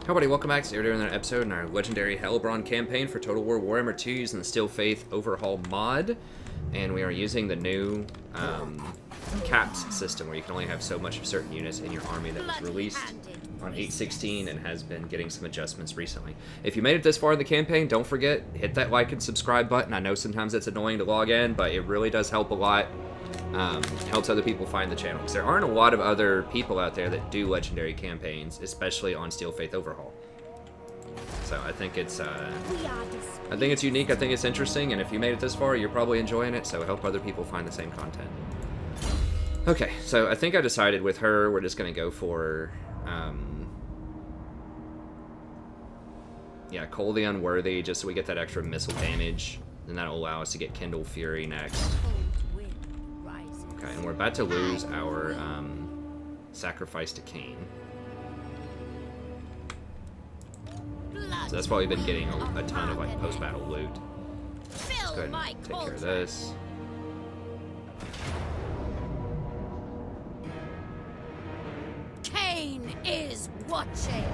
Everybody, welcome back. So we're doing another episode in our legendary Hellebron campaign for Total War Warhammer 2 using the Steel Faith Overhaul mod. And we are using the new caps system where you can only have so much of certain units in your army that was released on 8.16 and has been getting some adjustments recently. If you made it this far in the campaign, don't forget, hit that like and subscribe button. I know sometimes it's annoying to log in, but it really does help a lot. Helps other people find the channel, because there aren't a lot of other people out there that do legendary campaigns, especially on Steel Faith Overhaul. So I think it's unique. I think it's interesting, and if you made it this far, you're probably enjoying it. So help other people find the same content. Okay, so I think I decided with her, we're just gonna go for yeah, Cole the Unworthy, just so we get that extra missile damage, and that'll allow us to get Kindle Fury next. Okay, and we're about to lose our sacrifice to Cain. So that's why we've been getting a ton of like post-battle loot. Let's go ahead and take care of this. Cain is watching.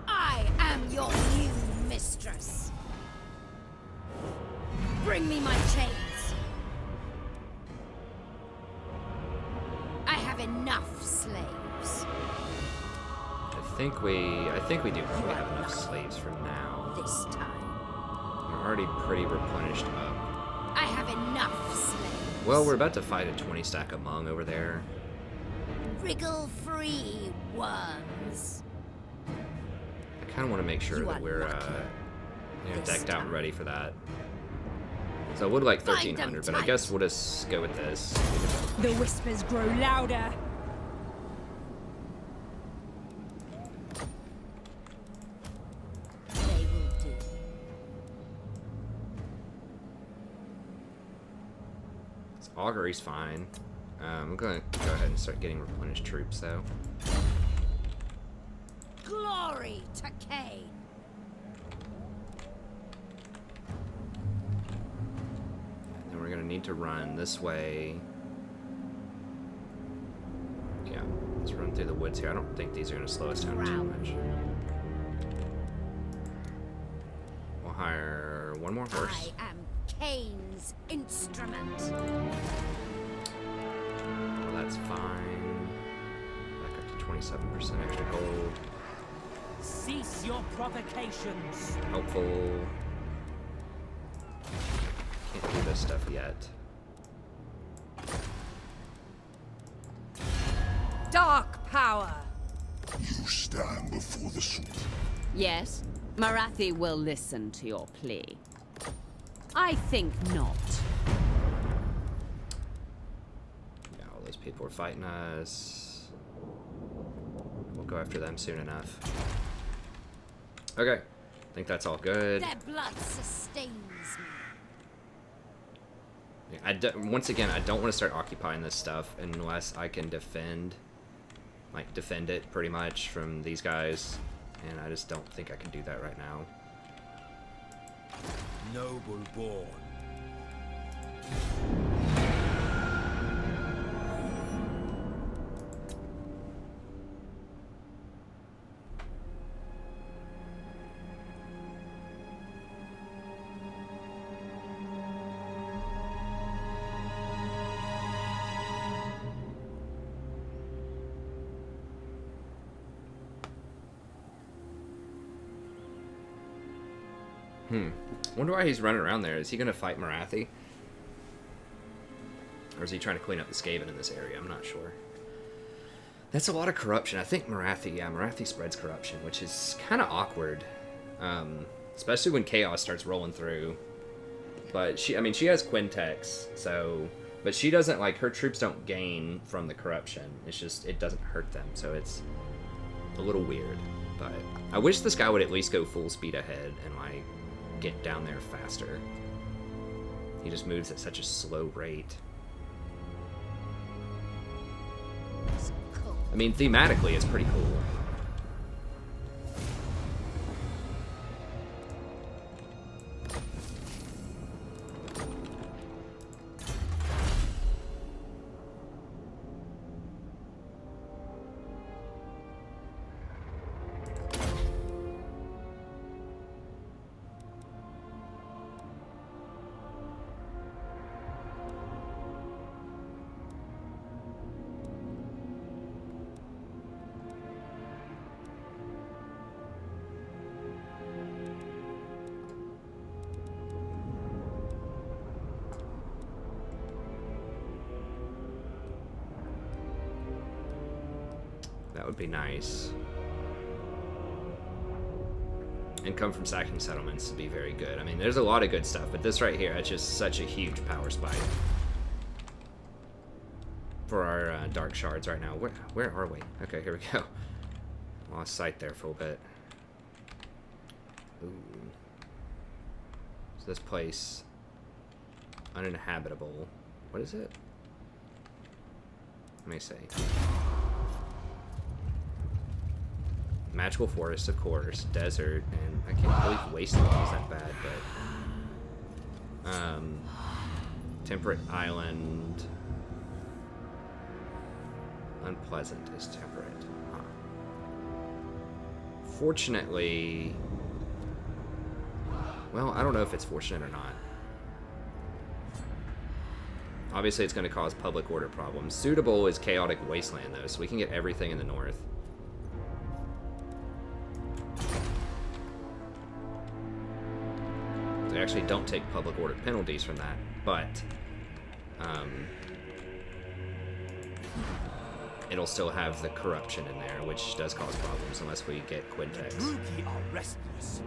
I am your new mistress. Bring me my chains. I have enough slaves. I think we do probably have enough slaves for now. This time. We're already pretty replenished up. I have enough slaves. Well, we're about to fight a 20 stack among over there. Wriggle free, worms. I kind of want to make sure that we're decked out and ready for that. So I would like 1300, but I guess we'll just go with this. The whispers grow louder. They will do. This augury's fine. I'm gonna go ahead and start getting replenished troops though. Glory to Cain. And we're gonna need to run this way. Yeah, let's run through the woods here. I don't think these are gonna slow us down too much. We'll hire one more horse. I am Cain's instrument. Well, that's fine. Back up to 27% extra gold. Cease your provocations. Helpful. Can't do this stuff yet. Dark power. You stand before the sword. Yes, Marathi will listen to your plea. I think not. Yeah, all those people are fighting us. We'll go after them soon enough. Okay, I think that's all good. Their blood sustains me. Yeah, once again, I don't want to start occupying this stuff unless I can defend it pretty much from these guys, and I just don't think I can do that right now. Noble born. Wonder why he's running around there. Is he gonna fight Marathi? Or is he trying to clean up the Skaven in this area? I'm not sure. That's a lot of corruption. I think Marathi spreads corruption, which is kind of awkward. Especially when Chaos starts rolling through. But she has Quintex, so... But she doesn't, her troops don't gain from the corruption. It's just, it doesn't hurt them, so it's a little weird. But I wish this guy would at least go full speed ahead and, get down there faster. He just moves at such a slow rate. I mean, thematically, it's pretty cool. That would be nice. Income from sacking settlements would be very good. I mean, there's a lot of good stuff, but this right here, that's just such a huge power spike for our dark shards right now. Where are we? Okay, here we go. Lost sight there for a bit. Ooh. So this place, uninhabitable. What is it? Let me see. Magical forest, of course. Desert, and I can't believe wasteland is that bad, but temperate island. Unpleasant is temperate. Huh. Fortunately, well, I don't know if it's fortunate or not. Obviously, it's going to cause public order problems. Suitable is chaotic wasteland, though, so we can get everything in the north. They actually don't take public order penalties from that, but it'll still have the corruption in there, which does cause problems unless we get Quintex. Druki are restless.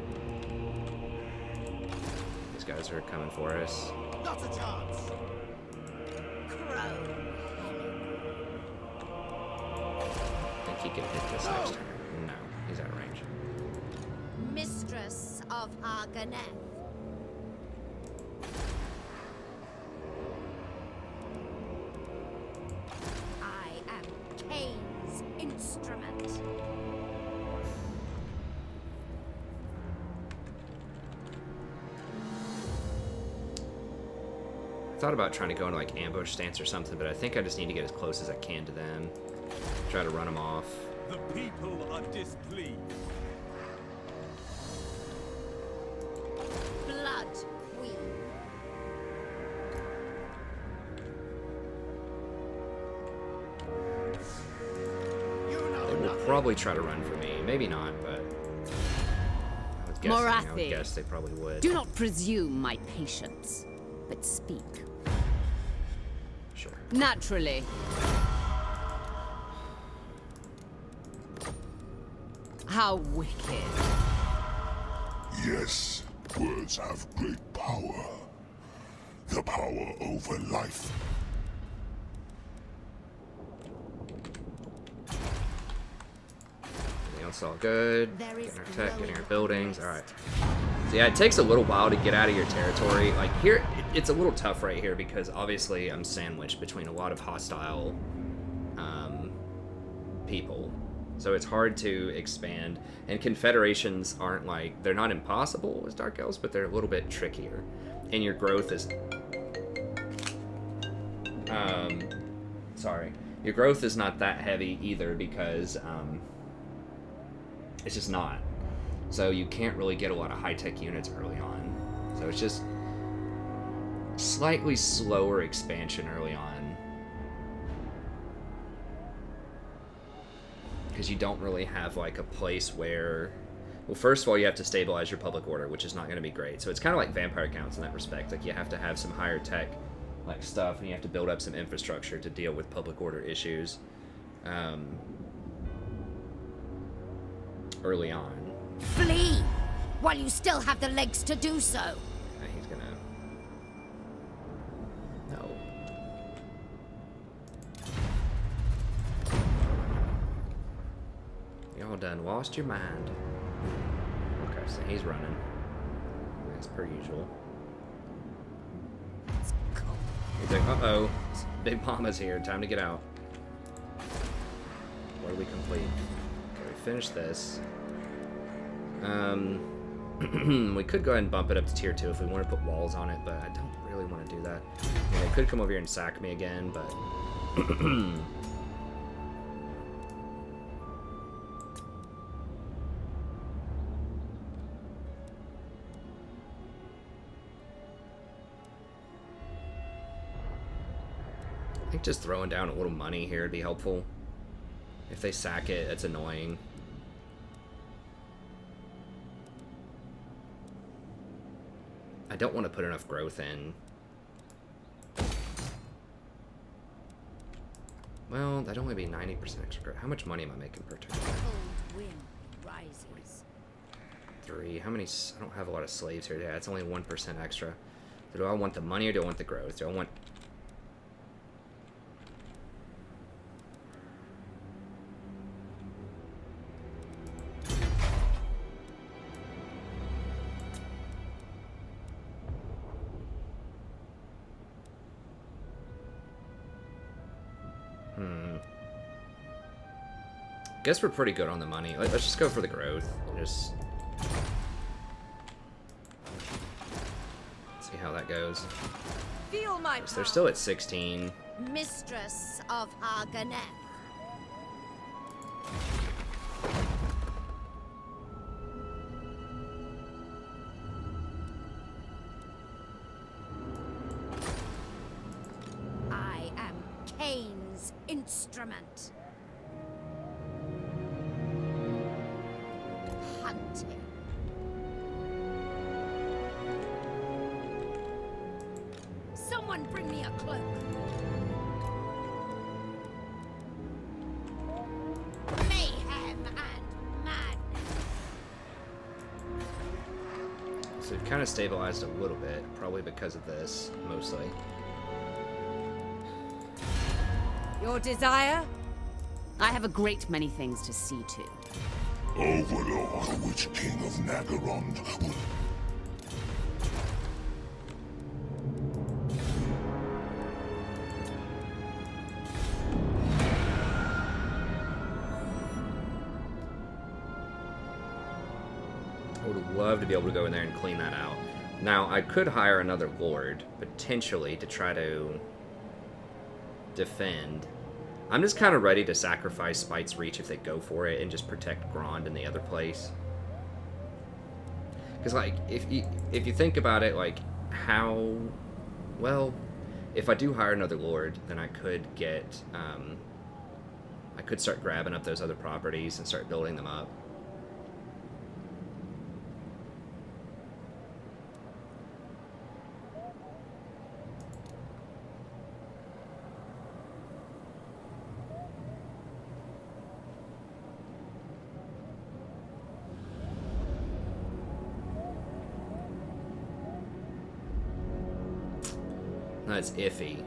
These guys are coming for us. Not a chance. I think he can hit this next turn. No, he's out of range. Mistress of Arganeth. I am Cain's instrument. I thought about trying to go into like ambush stance or something, but I think I just need to get as close as I can to them. Try to run them off. The people are displeased. Blood Queen. They will probably try to run for me. Maybe not, but I would guess they probably would. Do not presume my patience, but speak. Sure. Naturally. How wicked. Yes, words have great power. The power over life. Everything else all good. There is Getting our tech, getting our growing buildings. unrest. Alright. So yeah, it takes a little while to get out of your territory. Like here, it's a little tough right here because obviously I'm sandwiched between a lot of hostile people. So it's hard to expand. And confederations aren't like, they're not impossible as Dark Elves, but they're a little bit trickier. And your growth is... sorry. Your growth is not that heavy either because it's just not. So you can't really get a lot of high-tech units early on. So it's just slightly slower expansion early on. Because you don't really have like a place where... Well, first of all, you have to stabilize your public order, which is not going to be great. So it's kind of like vampire counts in that respect. Like you have to have some higher tech like stuff, and you have to build up some infrastructure to deal with public order issues early on. Flee while you still have the legs to do so. He's gonna... No. Y'all done lost your mind. Okay, so he's running. As per usual. He's like, uh-oh. Big Mama's here. Time to get out. What do we complete? Okay, we finished this. We could go ahead and bump it up to tier 2 if we want to put walls on it, but I don't really want to do that. Yeah, they could come over here and sack me again, but... I think just throwing down a little money here would be helpful. If they sack it, it's annoying. I don't want to put enough growth in. Well, that'd only be 90% extra growth. How much money am I making per turn? Cold wind rises. 3. How many? I don't have a lot of slaves here. Yeah, it's only 1% extra. So do I want the money or do I want the growth? Do I want... Guess we're pretty good on the money. Let's just go for the growth. Just see how that goes. Feel my So they're still at 16. Mistress of Arganeth. I am Cain's instrument. Hunting. Someone bring me a cloak. Mayhem and madness. So it kind of stabilized a little bit, probably because of this, mostly. Your desire? I have a great many things to see to. Overlord, the Witch King of Nagarond will... I would love to be able to go in there and clean that out. Now, I could hire another lord, potentially, to try to defend. I'm just kind of ready to sacrifice Spite's Reach if they go for it and just protect Grond in the other place. Because, like, if you think about it, like, how... Well, if I do hire another lord, then I could get... I could start grabbing up those other properties and start building them up. That's iffy.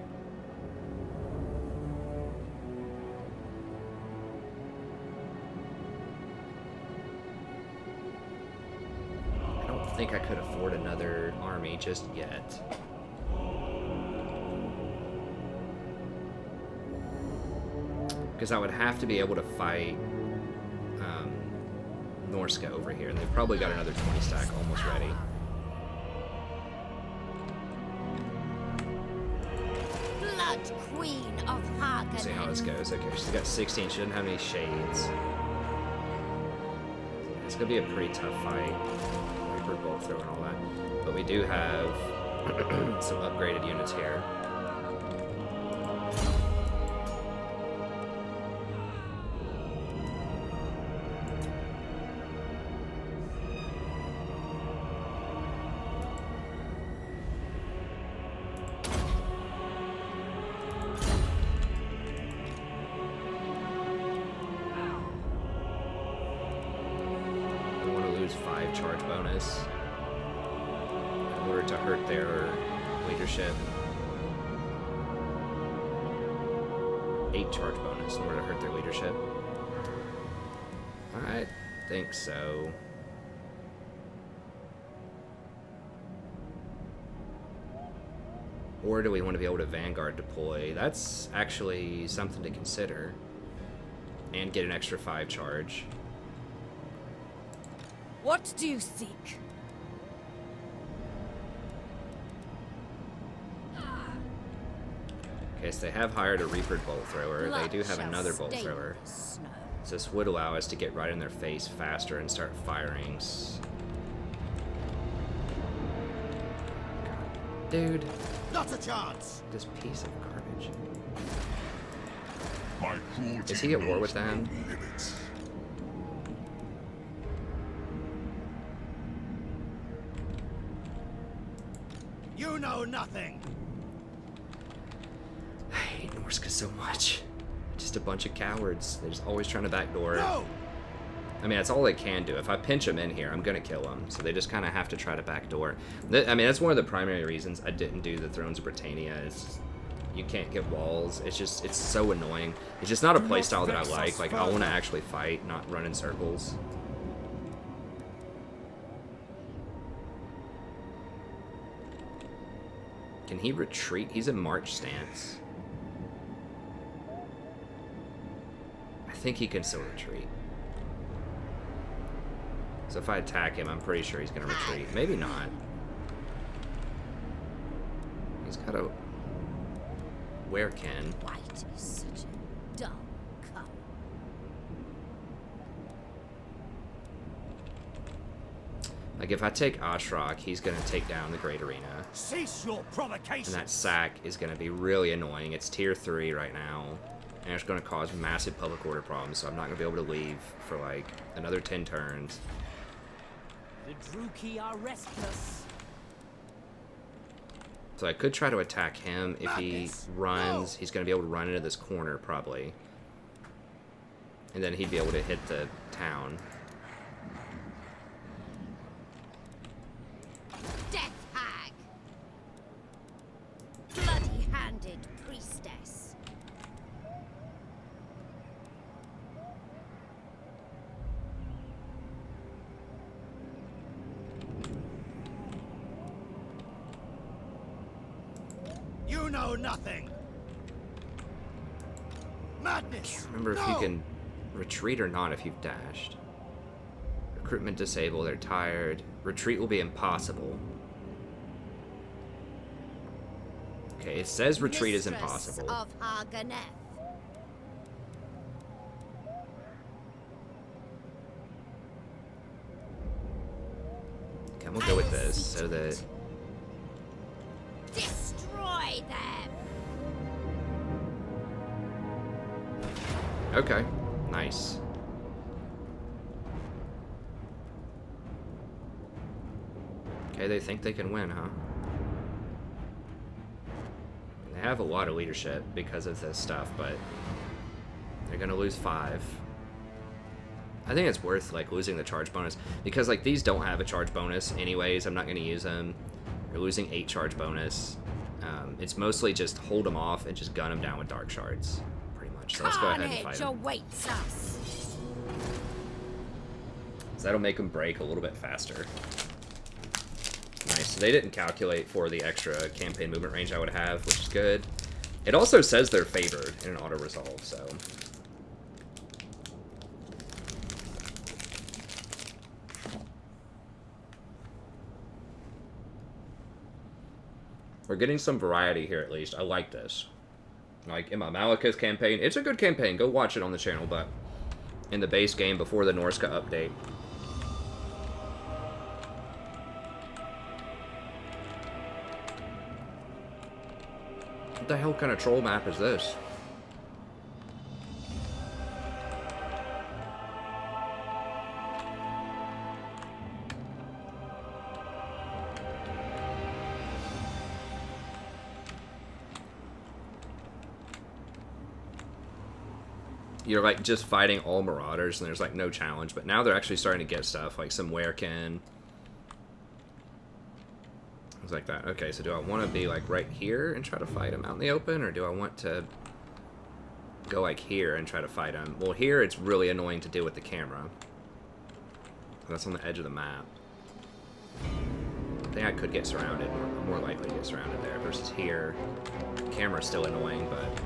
I don't think I could afford another army just yet. Because I would have to be able to fight Norsca over here, and they've probably got another 20 stack almost ready. Queen of Hagen. See how this goes. Okay, she's got 16. She doesn't have any shades. It's gonna be a pretty tough fight. Reaper bolt throw and all that. But we do have some upgraded units here. Charge bonus in order to hurt their leadership. 8 charge bonus in order to hurt their leadership. I think so. Or do we want to be able to Vanguard deploy? That's actually something to consider. And get an extra 5 charge. What do you seek? Okay, so they have hired a Reaper bolt thrower. They do have another bolt thrower. So this would allow us to get right in their face faster and start firing. God, dude. Not a chance. This piece of garbage. My cruelty Is he at war with knows them? no limits. You know nothing. I hate Norsca so much. I just a bunch of cowards. They're just always trying to backdoor. No! I mean, that's all they can do. If I pinch them in here, I'm going to kill them. So they just kind of have to try to backdoor. I mean, that's one of the primary reasons I didn't do the Thrones of Britannia. Is you can't get walls. It's just, it's so annoying. It's just not a playstyle that I like. Like, I want to actually fight, not run in circles. Can he retreat? He's in march stance. I think he can still retreat. So if I attack him, I'm pretty sure he's going to retreat. Maybe not. He's got a... Where can? White is such a dull color. Like, if I take Ashrock, he's going to take down the Great Arena. Cease your provocation. And that sack is going to be really annoying. It's tier 3 right now. And it's going to cause massive public order problems, so I'm not going to be able to leave for, like, another 10 turns. The Druki are restless. So I could try to attack him. If he runs, he's going to be able to run into this corner, probably. And then he'd be able to hit the town. Death hag. Bloody-handed priestess. You know nothing. Madness. Remember if you can retreat or not if you've dashed. Recruitment disabled, they're tired. Retreat will be impossible. Okay, it says retreat is Mistress impossible. of Haganeth. Okay, we'll go with this so that... Destroy them. Okay, nice. Okay, they think they can win, huh? They have a lot of leadership because of this stuff, but they're gonna lose 5. I think it's worth, like, losing the charge bonus, because, like, these don't have a charge bonus anyways. I'm not gonna use them. You're losing 8 charge bonus. It's mostly just hold them off and just gun them down with dark shards, pretty much. So let's go ahead and fight Carnage them. awaits us. So that'll make them break a little bit faster. Nice. So they didn't calculate for the extra campaign movement range I would have, which is good. It also says they're favored in an auto-resolve, so... We're getting some variety here, at least. I like this. Like, in my Malekith campaign, it's a good campaign. Go watch it on the channel, but in the base game before the Norsca update. What the hell kind of troll map is this? You're like just fighting all marauders and there's like no challenge, but now they're actually starting to get stuff like some werekin. Things like that. Okay, so do I want to be like right here and try to fight them out in the open, or do I want to go like here and try to fight them? Well, here it's really annoying to deal with the camera. That's on the edge of the map. I think I could get surrounded, more likely to get surrounded there, versus here. The camera's still annoying, but...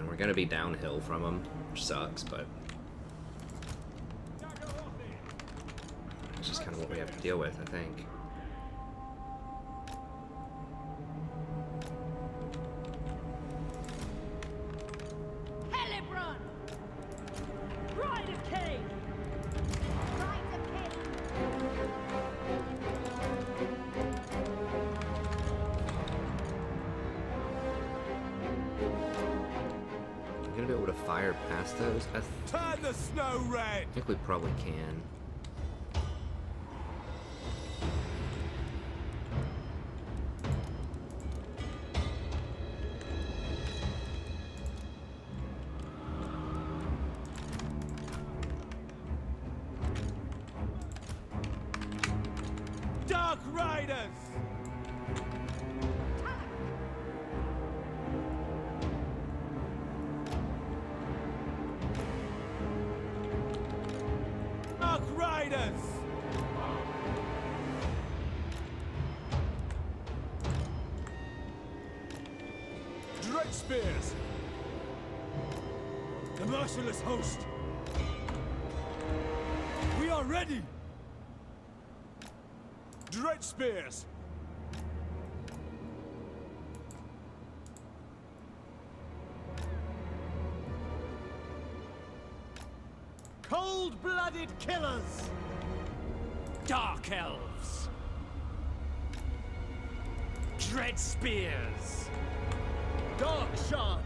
We're gonna be downhill from them, which sucks, but it's just kind of what we have to deal with, I think. Hellebron! Bride of Cain! Are we gonna be able to fire past those? Turn the snow red. I think we probably can. Riders! Dark Riders! Dread Spears! The merciless host! We are ready! Dread Spears! Cold-blooded killers! Dark Elves! Dread Spears! Dark Shards!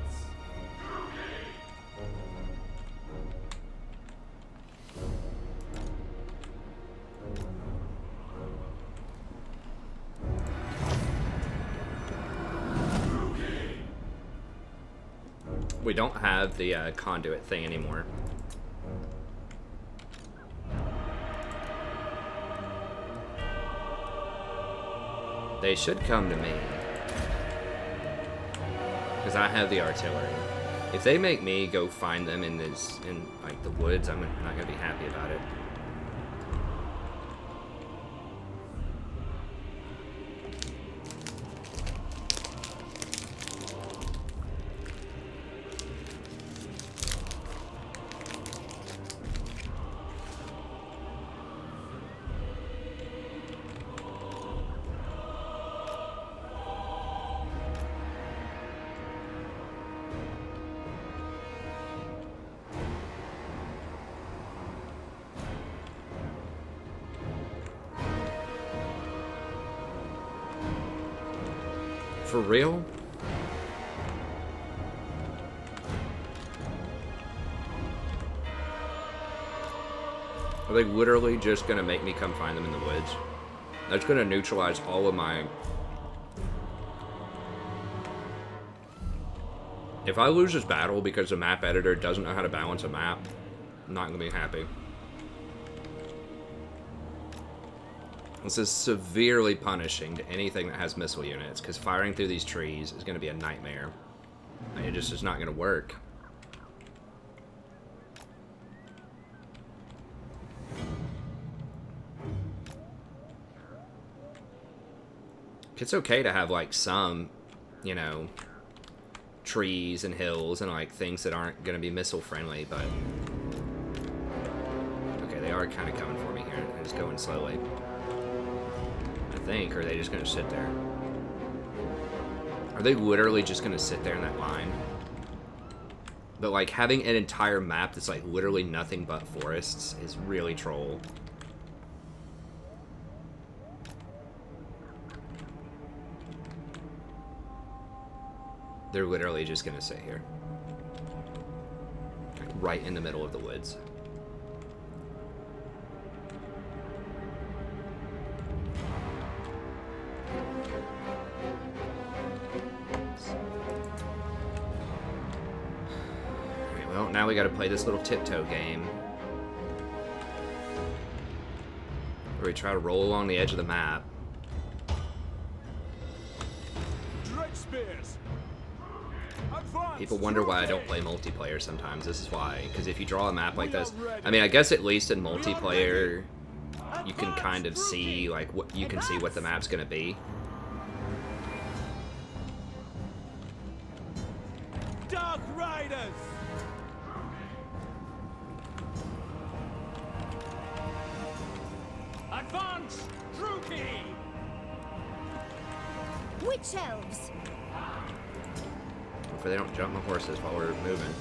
We don't have the conduit thing anymore. They should come to me. Because I have the artillery. If they make me go find them in like the woods, I'm not gonna be happy about it. For real? Are they literally just gonna make me come find them in the woods? That's gonna neutralize all of my... If I lose this battle because the map editor doesn't know how to balance a map, I'm not gonna be happy. This is severely punishing to anything that has missile units, because firing through these trees is going to be a nightmare. And it just is not going to work. It's okay to have, like, some, you know, trees and hills and, like, things that aren't going to be missile friendly, but... Okay, they are kind of coming for me here. I'm just going slowly. Think, or are they just gonna sit there? Are they literally just gonna sit there in that line? But like having an entire map that's like literally nothing but forests is really troll. They're literally just gonna sit here. Like right in the middle of the woods. Well, now we gotta play this little tiptoe game. Where we try to roll along the edge of the map. Dread Spears! People wonder why I don't play multiplayer sometimes. This is why. Because if you draw a map like this... I mean, I guess at least in multiplayer, you can kind of see, like, what you can see what the map's gonna be. Dark Riders! Advance, Druki! Witch elves! Hopefully they don't jump my horses while we're moving.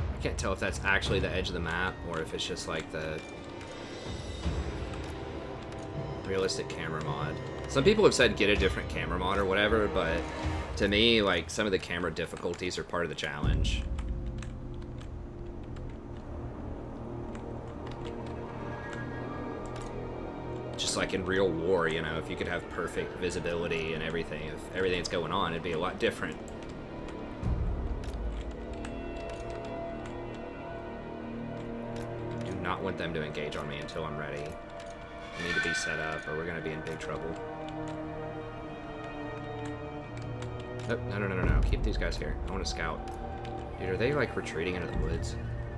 I can't tell if that's actually the edge of the map or if it's just like the realistic camera mod. Some people have said get a different camera mod or whatever, but to me, like, some of the camera difficulties are part of the challenge. just like in real war, you know, if you could have perfect visibility and everything, if everything that's going on, it'd be a lot different. Do not want them to engage on me until I'm ready. I need to be set up or we're going to be in big trouble. Oh, no. Keep these guys here. I want to scout. Dude, are they like retreating into the woods?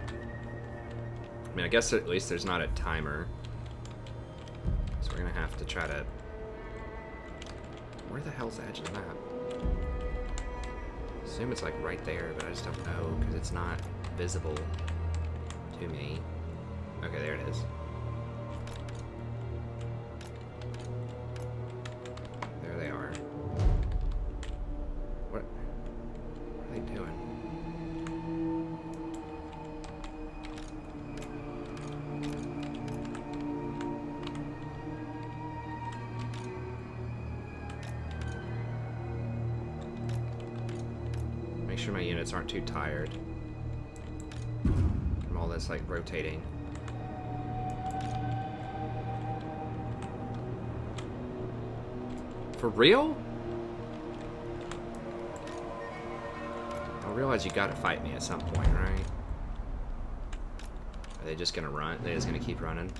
I mean, I guess at least there's not a timer. So we're going to have to try to... Where the hell's the edge of the map? I assume it's like right there, but I just don't know because it's not visible to me. Okay, there it is. There they are. What are they doing? Make sure my units aren't too tired from all this like rotating. For real? I realize you gotta fight me at some point, right? Are they just gonna run? They're just gonna keep running?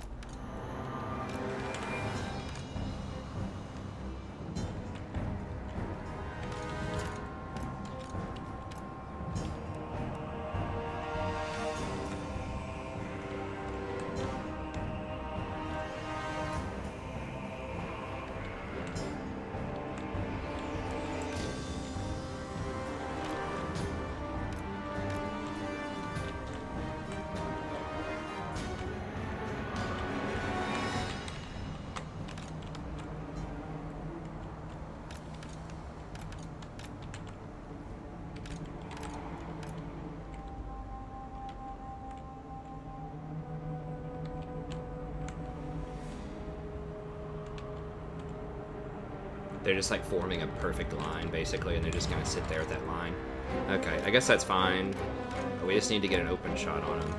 They're just like forming a perfect line, basically, and they're just gonna sit there at that line. Okay, I guess that's fine. But we just need to get an open shot on them.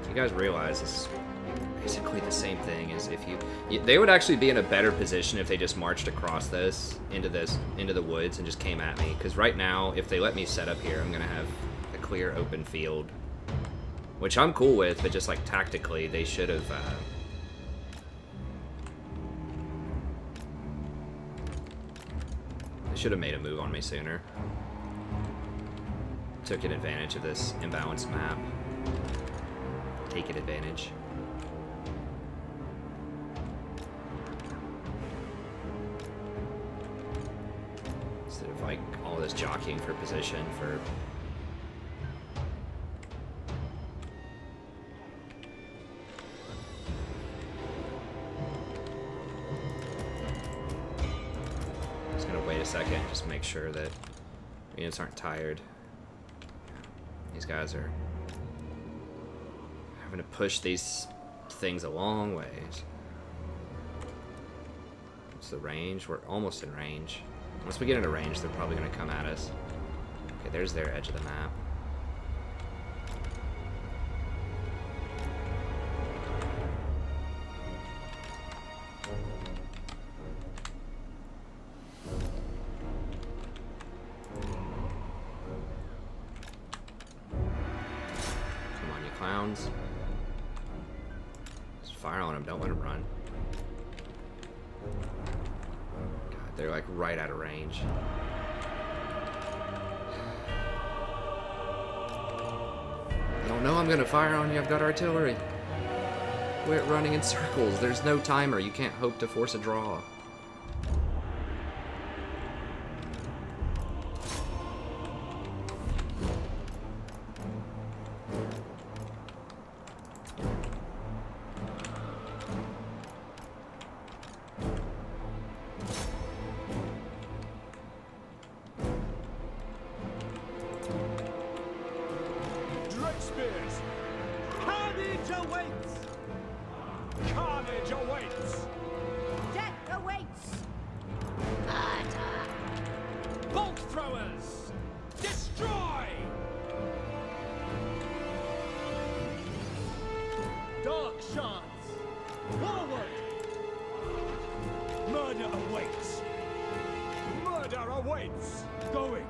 You guys realize this is basically the same thing as if you... They would actually be in a better position if they just marched across into the woods and just came at me. Because right now, if they let me set up here, I'm gonna have a clear open field. Which I'm cool with, but just like tactically, they should have... Should have made a move on me sooner. Took advantage of this imbalanced map. Taking advantage. Instead of like all this jockeying for position for... Second, just make sure that units aren't tired. These guys are having to push these things a long ways. What's the range? We're almost in range. Once we get into range, they're probably going to come at us. Okay, there's their edge of the map. Clowns. Just fire on them, don't let them run. God, they're like right out of range. I don't know I'm gonna fire on you, I've got artillery. Quit running in circles, there's no timer, you can't hope to force a draw. Spears! Carnage awaits! Carnage awaits! Death awaits! Bolt throwers! Destroy! Dark shards! Forward! Murder awaits! Murder awaits! Going!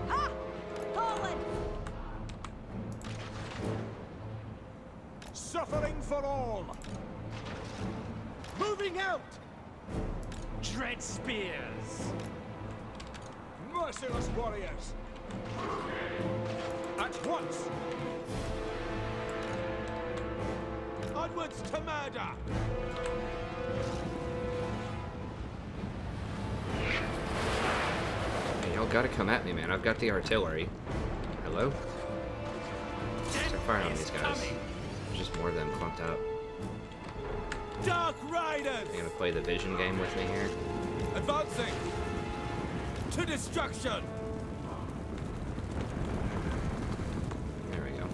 Ha! Forward! Suffering for all! Moving out! Dread spears. Merciless warriors! At once! Onwards to murder! Hey, y'all gotta come at me, man. I've got the artillery. Hello? Start firing on these guys. There's just more of them clumped up. Dark Riders! You gonna play the vision game with me here? Advancing! To destruction! There we go.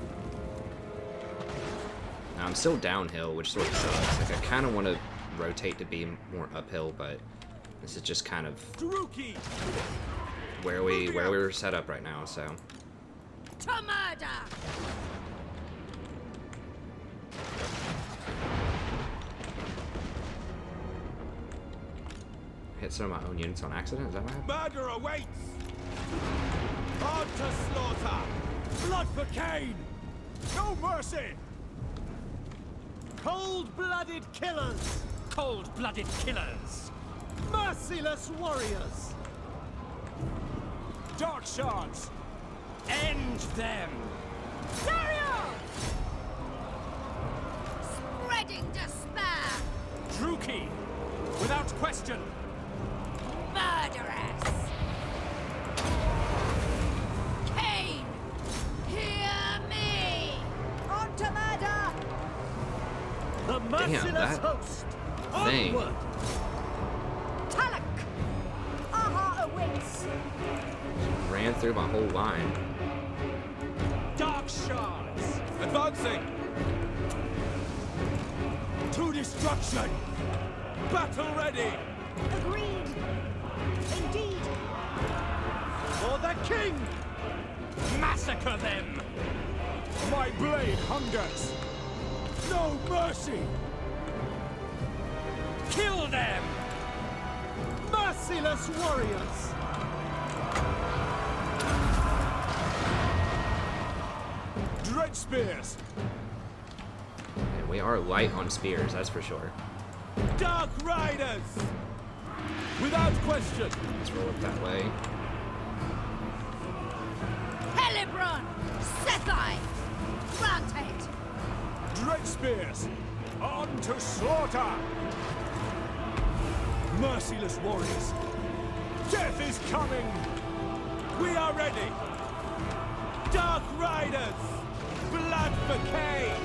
Now I'm still downhill, which sort of sucks. Like, I kind of want to rotate to be more uphill, but this is just kind of Druki! where we were set up right now, so. To murder! Hit some of my own units on accident, is that what happened? Murder awaits! On to slaughter! Blood for Cain! No mercy! Cold-blooded killers. Cold-blooded killers. Merciless warriors. Dark shards! End them. Dario! Spreading despair! Druki. Without question. Murderous! Cain! Hear me! On to murder! The Damn, merciless that host. thing. Onward. Talak! Aha awaits! Ran through my whole line. Dark shards. Advancing! To destruction! Battle ready! Agreed! Indeed! For the king! Massacre them. My blade hungers! No mercy! Kill them. Merciless warriors! Dread spears! And we are light on spears, that's for sure. Dark riders! Without question! Let's roll it that way. Hellebron! Sethai! Granted! Dread spears! On to slaughter! Merciless warriors! Death is coming! We are ready! Dark riders! Blood for Cain!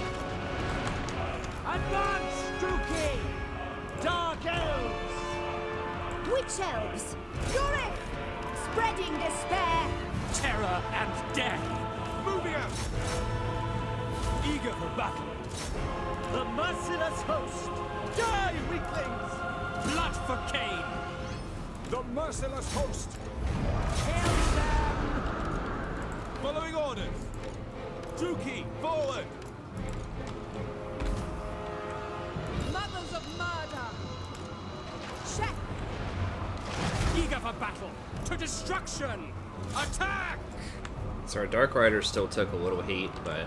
Advance, Druki. Dark elves. Witch elves! Fury! Spreading despair! Terror and death. Moving out! Eager for battle! The merciless host. Die, weaklings! Blood for Cain. The merciless host! Kill them. Following orders! Druki, forward! Mothers of murder! Check! Eager for battle. To destruction. Attack. So our Dark Riders still took a little heat, but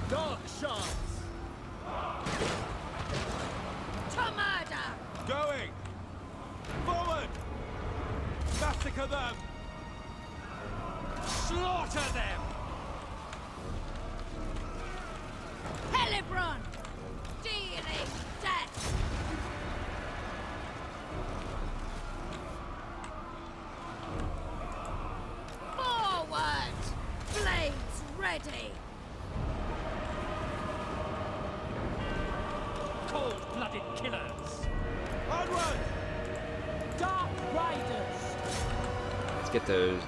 Dark shards! To murder! Going! Forward! Massacre them! Slaughter them. Hellebron! Dealing death! Forward! Blades ready! Cold-blooded killers. Onward! Dark riders.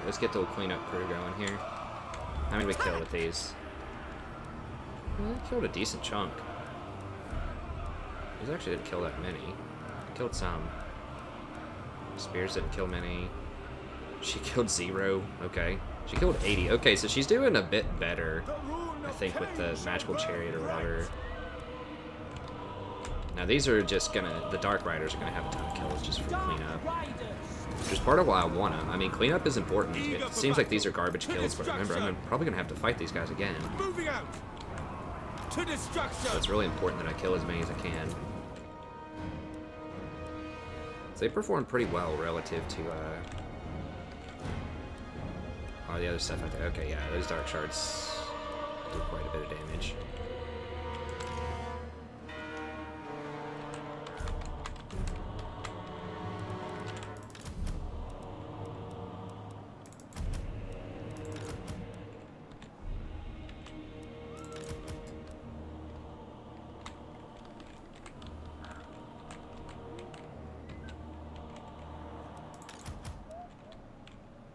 let's get the cleanup crew going here. How many we kill with these? Well, I killed a decent chunk. These actually didn't kill that many. Killed some. Spears didn't kill many. She killed 0. Okay. She killed 80. Okay, so she's doing a bit better, I think, with the magical chariot or whatever. Now these are just gonna, the Dark Riders are gonna have a ton of kills just from cleanup. Which is part of why I want them. I mean, cleanup is important. It seems like these are garbage kills, but remember, I'm probably gonna have to fight these guys again. Moving out. To destruction. So it's really important that I kill as many as I can. So they perform pretty well relative to all the other stuff out there. Okay, yeah, those dark shards do quite a bit of damage.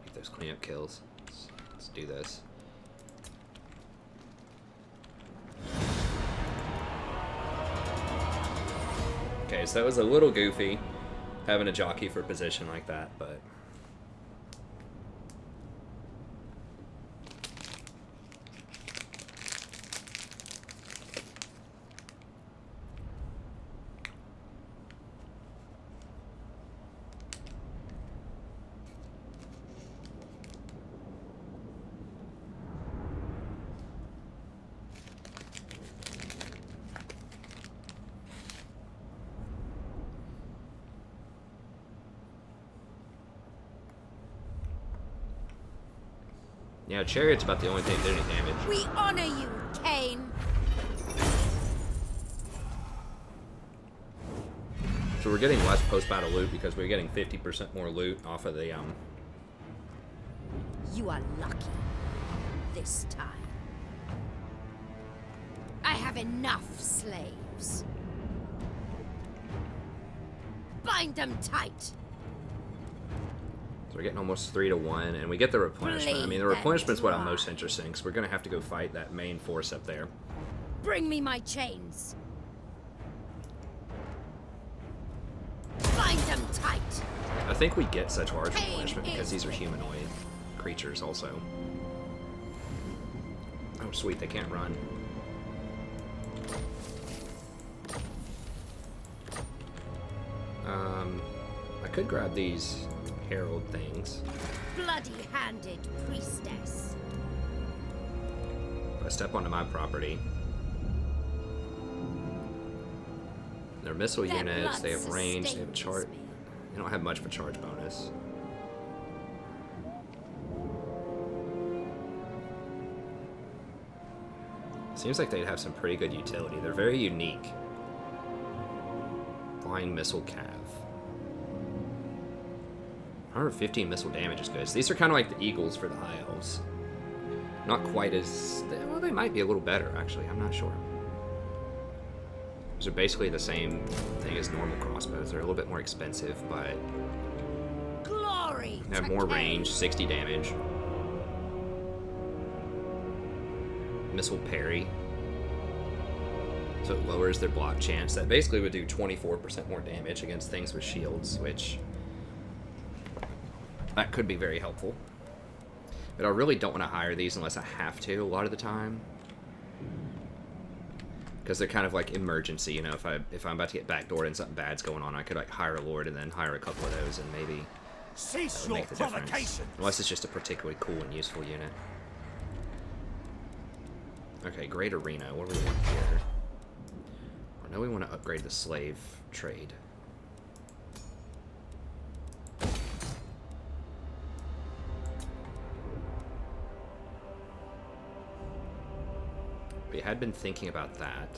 Get those cleanup kills. Let's do this. Okay, so that was a little goofy, having a jockey for position like that, but... Yeah, Chariot's about the only thing that did any damage. We honor you, Cain. So we're getting less post-battle loot because we're getting 50% more loot off of the, You are lucky. This time. I have enough slaves. Bind them tight. So we're getting almost 3 to 1, and we get the replenishment. I mean, the Bleed replenishment's what I'm them most interested in, because we're going to have to go fight that main force up there. Bring me my chains. Bind them tight. I think we get such large replenishment because these are humanoid creatures also. Oh, sweet, they can't run. I could grab these herald things. Bloody-handed priestess. If I step onto my property. They're missile Their units, blood they have range, they have a sustains charge. me. They don't have much of a charge bonus. Seems like they'd have some pretty good utility. They're very unique. Flying missile cav. 115 missile damage is good. So these are kind of like the eagles for the high elves. Not quite as... Well, they might be a little better, actually. I'm not sure. These are basically the same thing as normal crossbows. They're a little bit more expensive, but... Glory. They have to more Cain. range, 60 damage. Missile parry. So it lowers their block chance. That basically would do 24% more damage against things with shields, which... That could be very helpful. But I really don't want to hire these unless I have to a lot of the time. Because they're kind of like emergency, you know, if I'm about to get backdoored and something bad's going on, I could like hire a lord and then hire a couple of those and maybe Cease make your the difference. provocation. Unless it's just a particularly cool and useful unit. Okay, Great Arena, what do we want here? I know we want to upgrade the slave trade. We had been thinking about that.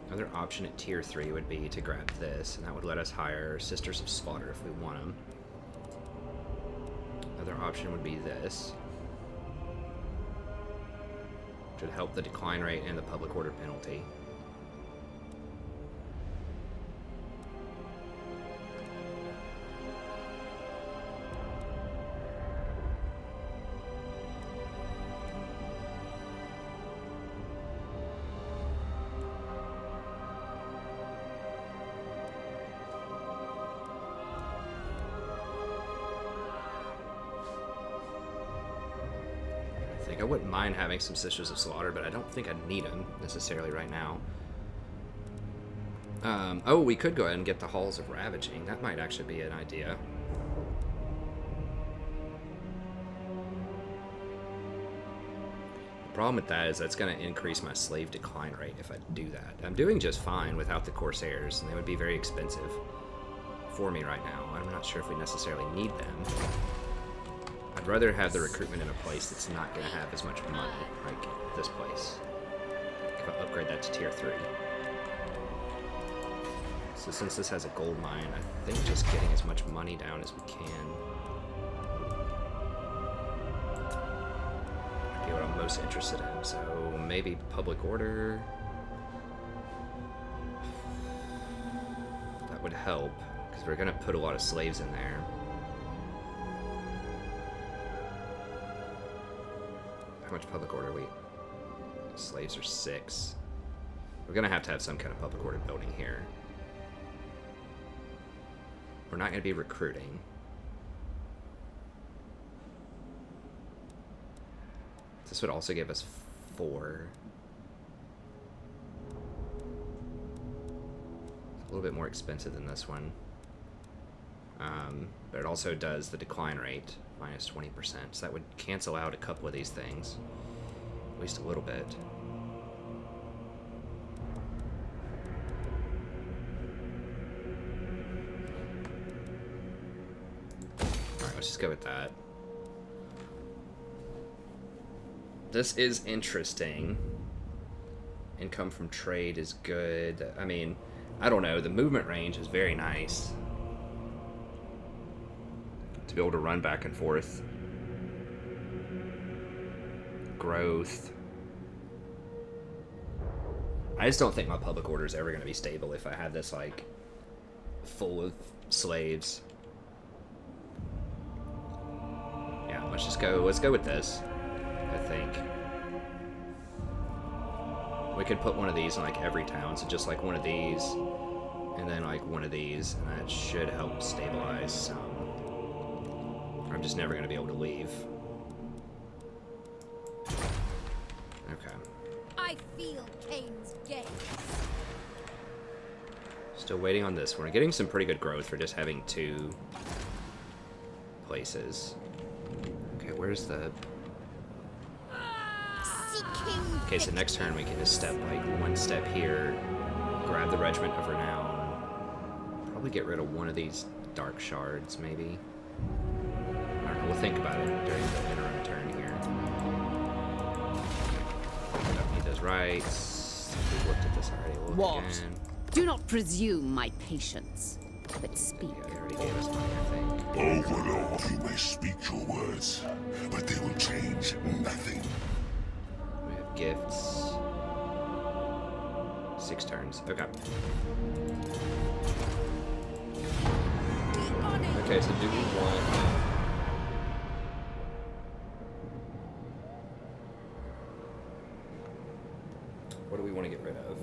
Another option at tier 3 would be to grab this, and that would let us hire Sisters of Slaughter if we want them. Another option would be this. Which would help the decline rate and the public order penalty. Like, I wouldn't mind having some Sisters of Slaughter, but I don't think I'd need them necessarily right now. Oh, we could go ahead and get the Halls of Ravaging. That might actually be an idea. The problem with that is that's going to increase my slave decline rate if I do that. I'm doing just fine without the Corsairs, and they would be very expensive for me right now. I'm not sure if we necessarily need them. I'd rather have the recruitment in a place that's not going to have as much money, like this place. If I upgrade that to tier 3. So since this has a gold mine, I think just getting as much money down as we can would be what I'm most interested in. So maybe public order. That would help, because we're going to put a lot of slaves in there. How much public order are we? Slaves are 6. We're going to have some kind of public order building here. We're not going to be recruiting. This would also give us 4. It's a little bit more expensive than this one. But it also does the decline rate, minus 20%. So that would cancel out a couple of these things. At least a little bit. Let's just go with that. This is interesting. Income from trade is good. I mean, I don't know. The movement range is very nice. To be able to run back and forth. Growth. I just don't think my public order is ever going to be stable if I have this, like, full of slaves. Let's go with this, I think. We could put one of these in like every town, so just like one of these, and then like one of these, and that should help stabilize some. I'm just never going to be able to leave. Okay. I feel Cain's gaze. Still waiting on this one. We're getting some pretty good growth for just having 2 places. Where's the... Okay, so next turn we can just step like 1 step here, grab the Regiment of Renown, probably get rid of one of these Dark Shards, maybe. I don't know, we'll think about it during the interim turn here. Don't need those rights. We've looked at this already. We'll look again. Do not presume my patience, but speak. Yeah, they already gave us money, I think. Overlord, you may speak your words, but they will change nothing. We have gifts. 6 turns. Okay. Okay, so do we want... What do we want to get rid of?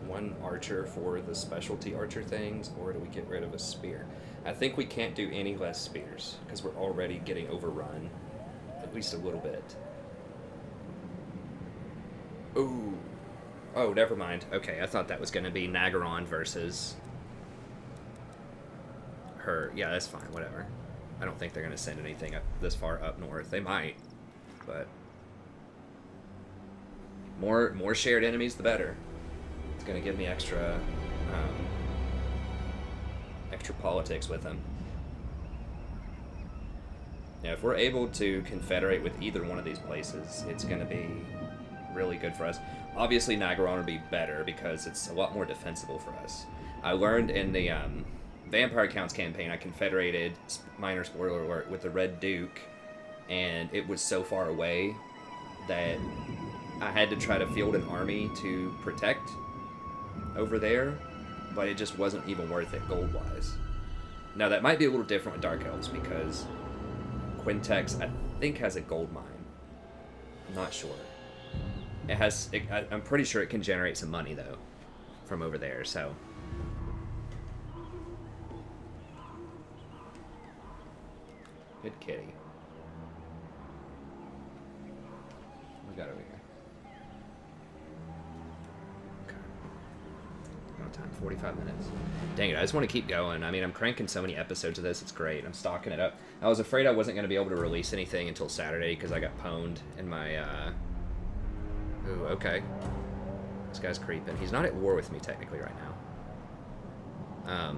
1 archer for the specialty archer things, or do we get rid of a spear? I think we can't do any less spears, because we're already getting overrun. At least a little bit. Ooh. Oh, never mind. Okay, I thought that was going to be Nagaron versus her. Yeah, that's fine, whatever. I don't think they're going to send anything up this far up north. They might, but... More shared enemies, the better. It's going to give me extra politics with them. Yeah, if we're able to confederate with either one of these places, it's going to be really good for us. Obviously, Nagaron would be better because it's a lot more defensible for us. I learned in the Vampire Counts campaign, I confederated, minor spoiler alert, with the Red Duke, and it was so far away that I had to try to field an army to protect over there, but it just wasn't even worth it gold-wise. Now, that might be a little different with Dark Elves, because Quintex, I think, has a gold mine. I'm not sure. It has... I'm pretty sure it can generate some money, though, from over there, so... Good kitty. we got over here? Okay. No time, 45 minutes. Dang it, I just want to keep going. I mean, I'm cranking so many episodes of this, it's great. I'm stocking it up. I was afraid I wasn't going to be able to release anything until Saturday because I got pwned in my, Ooh, okay. This guy's creeping. He's not at war with me technically right now.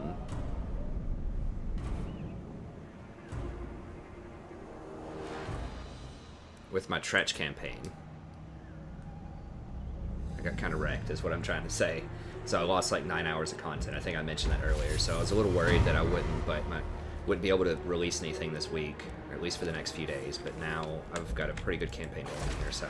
With my Tretch campaign. I got kind of wrecked is what I'm trying to say. So I lost like 9 hours of content. I think I mentioned that earlier. So I was a little worried that I wouldn't be able to release anything this week, or at least for the next few days. But now I've got a pretty good campaign rolling here, so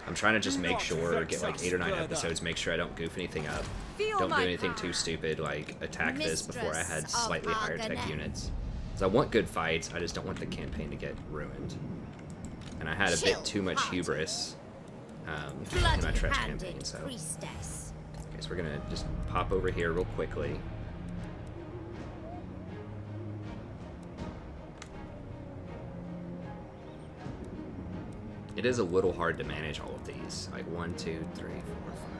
I'm trying to just make sure, get like 8 or 9 episodes, make sure I don't goof anything up. Don't do anything too stupid, like attack this before I had slightly higher tech units. So I want good fights, I just don't want the campaign to get ruined. And I had a bit too much hubris in my Tretch campaign, so... Okay, so we're gonna just pop over here real quickly. It is a little hard to manage all of these. Like 1, 2, 3, 4,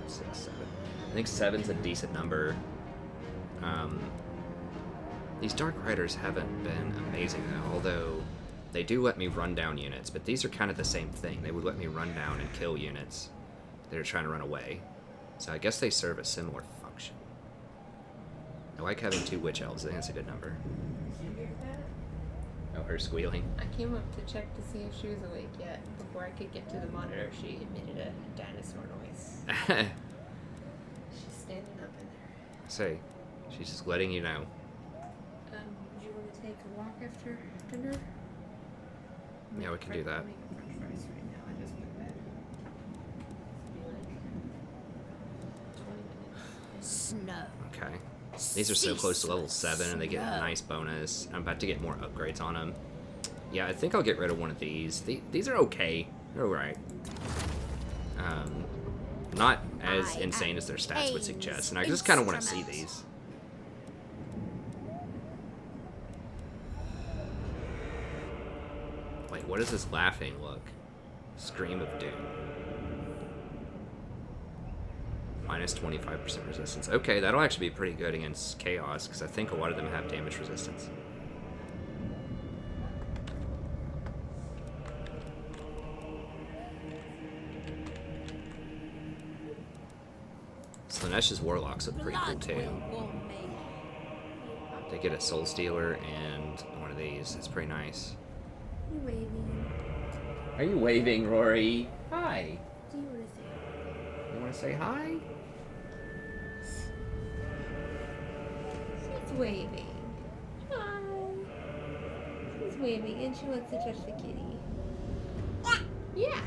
5, 6, 7. I think 7's a decent number. These Dark Riders haven't been amazing though, although they do let me run down units, but these are kind of the same thing. They would let me run down and kill units that are trying to run away. So I guess they serve a similar function. I like having 2 Witch Elves. I think that's a good number. Did you hear that? Oh, her squealing. I came up to check to see if she was awake yet. Before I could get to the monitor, she emitted a dinosaur noise. She's standing up in there. Say, she's just letting you know. Would you want to take a walk after dinner? Yeah, we can do that. I'm making french fries right now. I just went to bed. It'll be like 20 minutes. Snow. Okay. These are so close to level 7 and they get a nice bonus. I'm about to get more upgrades on them. Yeah, I think I'll get rid of one of these. These are okay. They're alright. Not as insane as their stats would suggest, and I just kind of want to see these. Wait, what is this laughing look? Scream of Doom. Minus 25% resistance. Okay, that'll actually be pretty good against Chaos, because I think a lot of them have damage resistance. Slanesh's Warlocks look pretty cool too. They get a Soul Stealer and one of these. It's pretty nice. You waving? Are you waving, Rory? Hi. Do you want to say? You want to say hi? She's waving. Hi. She's waving and she wants to touch the kitty. Yeah.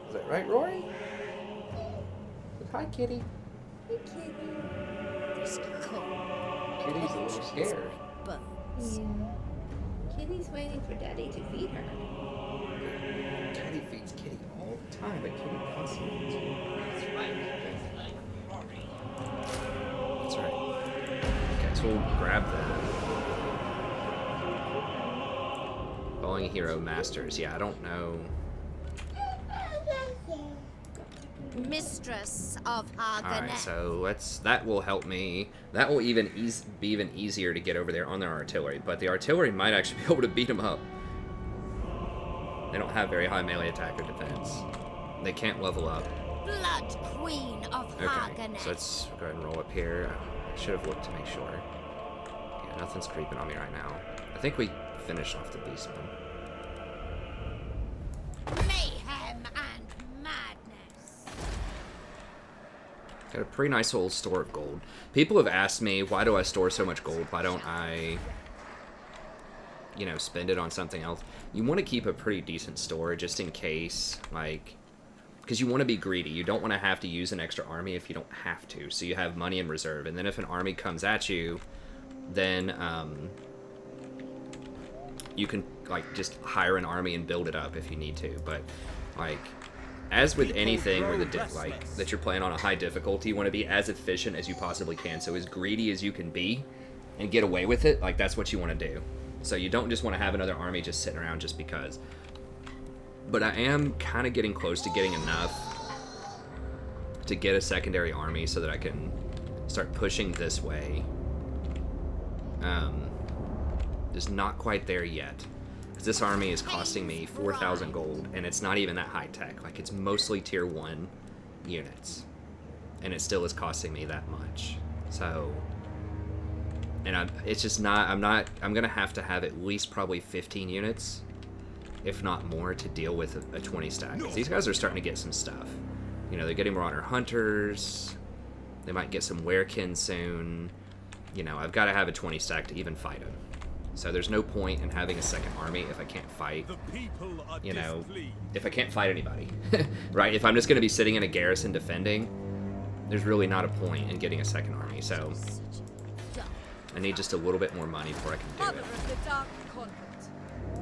Is that right, Rory? Hi, kitty. Hey, kitty. This cold. Kitty's a little scared. Bones. Yeah. Kitty's waiting for Daddy to feed her. Daddy feeds Kitty all the time, but Kitty constantly feeds me. That's right. Just like Rory. That's right. Okay, so we'll grab that. Falling Hero Masters. Yeah, I don't know. Mistress of Alright, Argonet. so that will help me. That will be even easier to get over there on their artillery, but the artillery might actually be able to beat them up. They don't have very high melee attack or defense. They can't level up. Blood Queen of Okay, Argonet. so let's go ahead and roll up here. I should have looked to make sure. Yeah, nothing's creeping on me right now. I think we finished off the Beastman. Mayhem and madness. Got a pretty nice old store of gold. People have asked me, why do I store so much gold? Why don't I, you know, spend it on something else? You want to keep a pretty decent store just in case, like, because you want to be greedy. You don't want to have to use an extra army if you don't have to. So you have money in reserve. And then if an army comes at you, then you can, like, just hire an army and build it up if you need to. But, like, as with anything where that you're playing on a high difficulty, you want to be as efficient as you possibly can. So as greedy as you can be and get away with it, like, that's what you want to do. So you don't just want to have another army just sitting around just because. But I am kind of getting close to getting enough to get a secondary army so that I can start pushing this way. Just not quite there yet. This army is costing me 4,000 gold, and it's not even that high tech. Like, it's mostly tier 1 units, and it still is costing me that much. So, and it's just not, I'm gonna have to have at least probably 15 units, if not more, to deal with a 20 stack. 'Cause these guys are starting to get some stuff. You know, they're getting more honor hunters. They might get some werekin soon. You know, I've got to have a 20 stack to even fight them. So there's no point in having a second army if I can't fight, you know, if I can't fight anybody, right? If I'm just going to be sitting in a garrison defending, there's really not a point in getting a second army. So I need just a little bit more money before I can do it.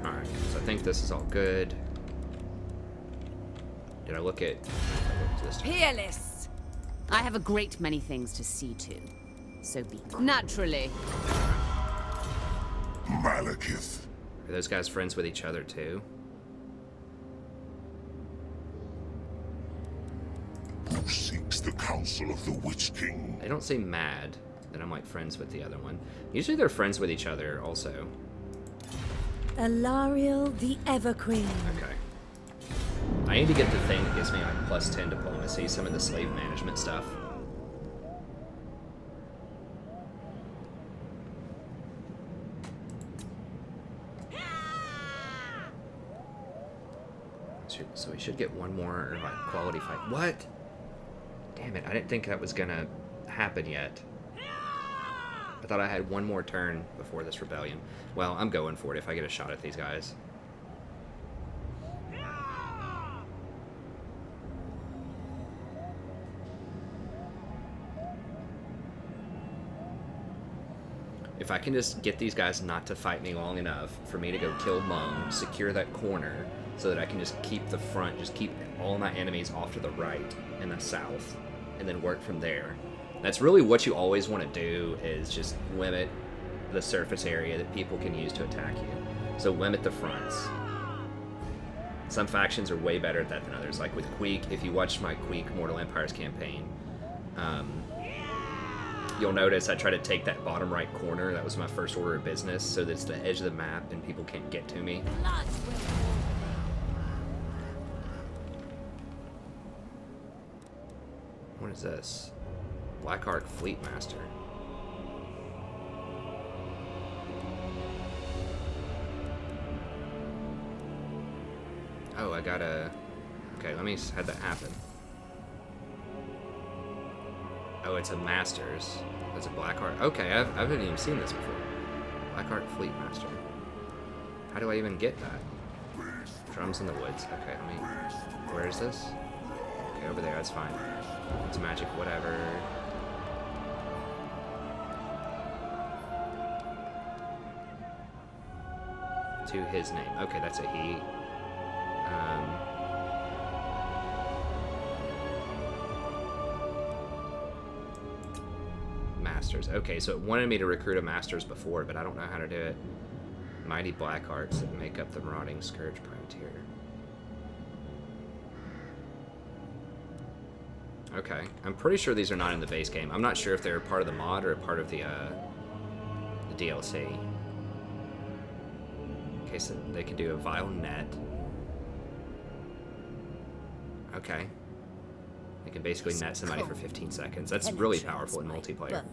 Alright, so I think this is all good. Did I look at this? Peerless! I have a great many things to see to, so be naturally. Malekith. Are those guys friends with each other too? Who seeks the counsel of the Witch King? They don't seem mad that I'm like friends with the other one. Usually they're friends with each other also. Alariel the Everqueen. Okay. I need to get the thing that gives me like +10 diplomacy, some of the slave management stuff. So we should get one more like quality fight. What? Damn it, I didn't think that was gonna happen yet. I thought I had one more turn before this rebellion. Well, I'm going for it if I get a shot at these guys. If I can just get these guys not to fight me long enough for me to go kill Mung, secure that corner, so that I can just keep the front, just keep all my enemies off to the right and the south, and then work from there. That's really what you always want to do, is just limit the surface area that people can use to attack you. So limit the fronts. Some factions are way better at that than others. Like with Queek, if you watch my Queek Mortal Empires campaign, you'll notice I try to take that bottom right corner. That was my first order of business, so that it's the edge of the map and people can't get to me. What is this? Blackheart Fleet Master. Oh, I gotta... Okay, let me have that happen. Oh, it's a Masters. It's a Blackheart. Okay, I haven't even seen this before. Blackheart Fleet Master. How do I even get that? Drums in the woods. Okay, let me... Where is this? Okay, over there, that's fine. It's magic, whatever. To his name. Okay, that's a he. Masters. Okay, so it wanted me to recruit a Masters before, but I don't know how to do it. Mighty Blackhearts that make up the Marauding Scourge Privateer. Okay, I'm pretty sure these are not in the base game. I'm not sure if they're part of the mod or a part of the DLC. Okay, so they can do a Vile Net. Okay. They can basically net somebody for 15 seconds. That's really powerful in multiplayer.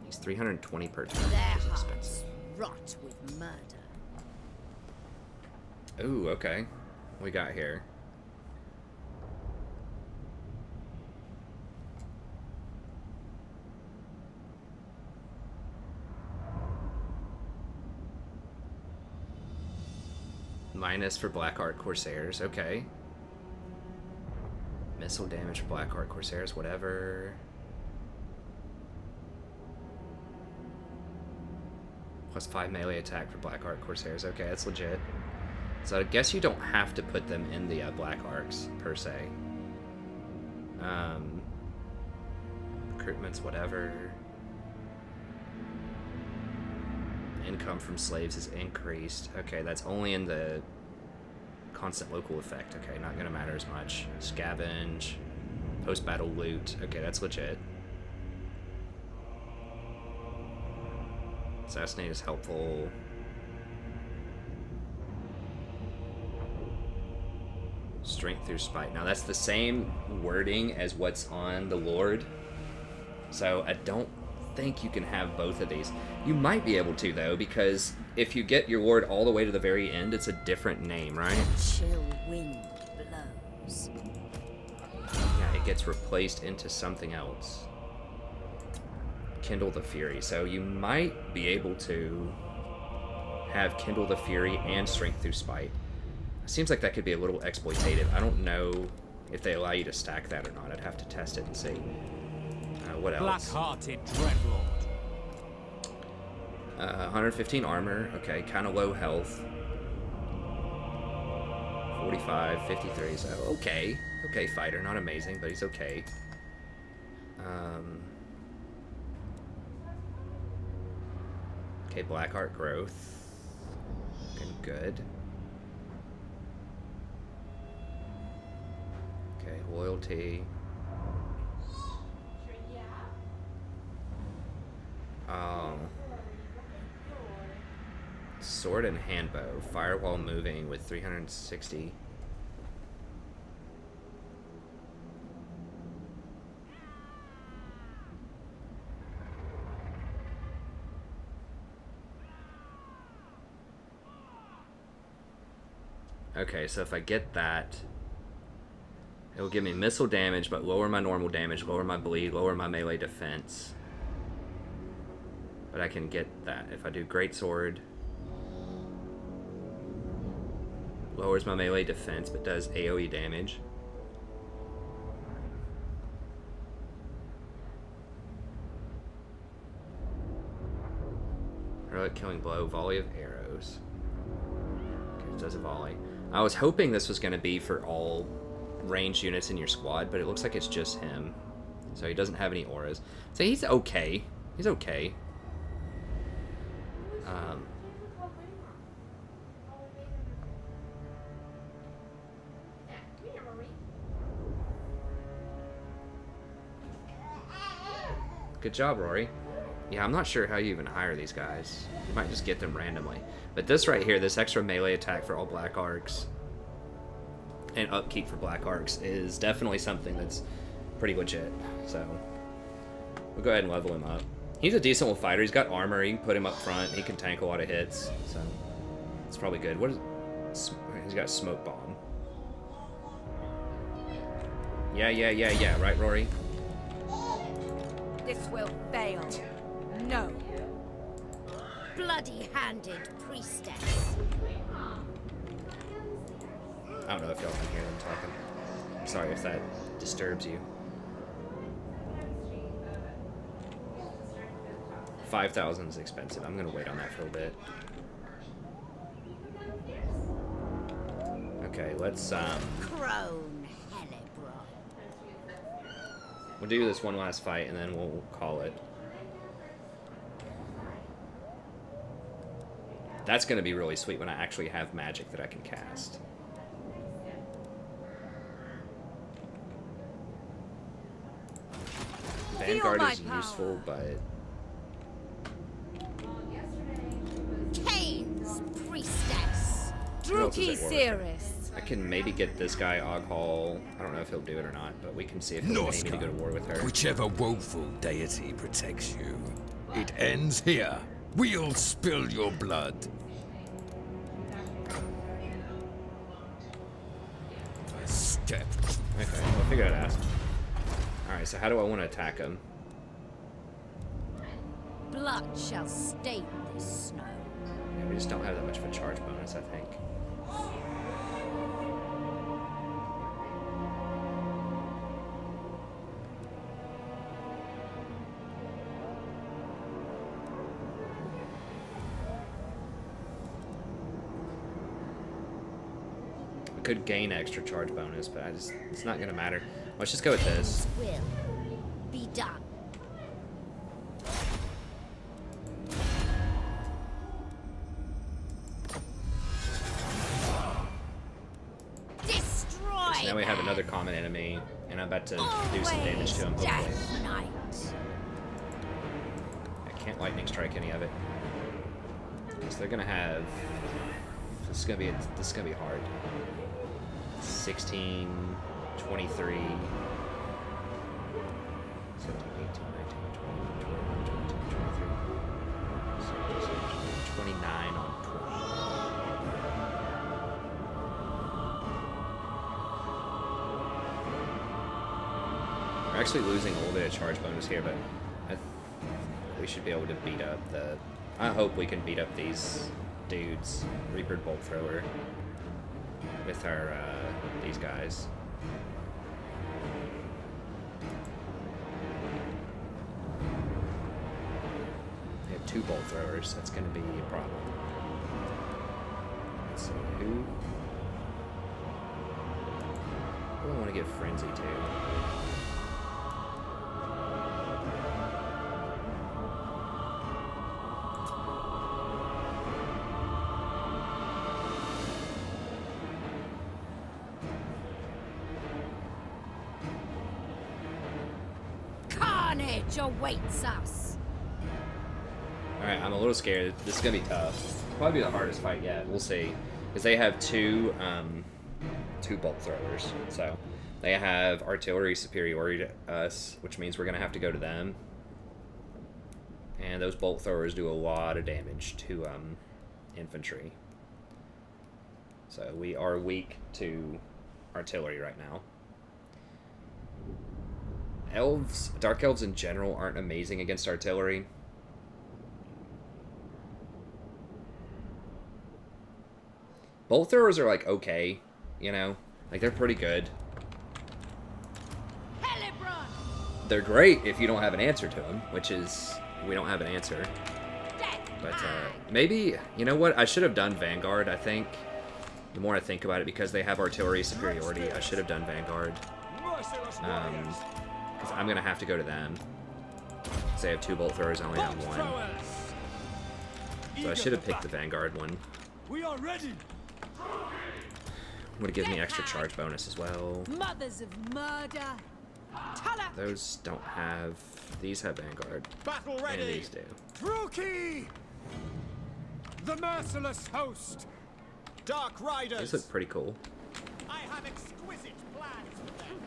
He's 320 per turn, which is expensive. Rot with murder. Ooh, okay. What we got here? Minus for Blackheart Corsairs, okay. Missile damage for Blackheart Corsairs, whatever. Plus 5 melee attack for Blackheart Corsairs, okay, that's legit. So I guess you don't have to put them in the Blackhearts, per se. Recruitments, whatever. income from slaves is increased. Okay, that's only in the constant local effect. Okay, not gonna matter as much. Scavenge, post-battle loot. Okay, that's legit. Assassinate is helpful. Strength through spite. Now that's the same wording as what's on the Lord. So I don't think you can have both of these. You might be able to though, because if you get your Lord all the way to the very end, it's a different name, right? Chill wind blows. Yeah, it gets replaced into something else. Kindle the Fury. So you might be able to have Kindle the Fury and Strength through Spite. It seems like that could be a little exploitative. I don't know if they allow you to stack that or not. I'd have to test it and see. What else? Black-hearted dreadlord. 115 armor. Okay, kind of low health. 45, 53. So okay, okay fighter. Not amazing, but he's okay. Okay, black art growth. Looking good. Okay, loyalty. Sword and handbow. Firewall moving with 360. Okay, so if I get that, it will give me missile damage, but lower my normal damage, lower my bleed, lower my melee defense. But I can get that. If I do greatsword, lowers my melee defense, but does AoE damage. Heroic killing blow, volley of arrows. Okay, it does a volley. I was hoping this was going to be for all ranged units in your squad, but it looks like it's just him. So he doesn't have any auras. So he's okay. He's okay. Good job, Rory. Yeah, I'm not sure how you even hire these guys. You might just get them randomly. But this right here, this extra melee attack for all black arcs and upkeep for black arcs is definitely something that's pretty legit. So we'll go ahead and level him up. He's a decent little fighter. He's got armor. You can put him up front. He can tank a lot of hits. So it's probably good. What is... He's got smoke bomb. Yeah. Right, Rory? This will fail. No. Bloody-handed priestess. I don't know if y'all can hear them talking. Sorry if that disturbs you. 5,000 is expensive. I'm gonna wait on that for a bit. Okay, let's Crone Hellebron. we'll do this one last fight and then we'll call it. That's gonna be really sweet when I actually have magic that I can cast. Vanguard is useful, but Cain's priestess. what else is Druki it worth? Cirrus. I can maybe get this guy Oghall. I don't know if he'll do it or not, but we can see if he'll pay me to go to war with her. Whichever woeful deity protects you, it ends here. We'll spill your blood. Step. Okay, we'll figure it out. Alright, so how do I want to attack him? Blood shall stain this snow. Yeah, we just don't have that much of a charge bonus, I think. We could gain extra charge bonus, but it's not gonna matter. Let's just go with this. Will be done. we have another common enemy, and I'm about to do some damage to him, hopefully. Death Knight. I can't lightning strike any of it. So they're gonna have... This is gonna be hard. 16, 23, 17, 18, 19, 20, 21, 22, 23, 29 on 20. We're actually losing a little bit of charge bonus here, but we should be able to beat up the... I hope we can beat up these dudes. Reaper Bolt Thrower with our, these guys. They have 2 Bolt Throwers. That's going to be a problem. Let's see, who do I want to give Frenzy to? Carnage awaits us. Alright, I'm a little scared. This is going to be tough. Probably the hardest fight yet. We'll see. Because they have 2 Bolt Throwers. So, they have artillery superiority to us, which means we're going to have to go to them. And those Bolt Throwers do a lot of damage to infantry. So, we are weak to artillery right now. Elves, Dark Elves in general aren't amazing against artillery. Bolt Throwers are like okay, you know? Like they're pretty good. Hellebron. They're great if you don't have an answer to them, which is, we don't have an answer. But maybe, you know what? I should have done Vanguard, I think. The more I think about it, because they have artillery superiority, I should have done Vanguard. Because I'm going to have to go to them. Because they have 2 Bolt Throwers, I only have 1. So I should have picked the Vanguard one. We are ready. Would have given me extra charge bonus as well. Mothers of murder. Those don't have... These have Vanguard. Battle ready. And these do. Rookie. The merciless host. Dark Riders. These look pretty cool. I have exquisite plans for them.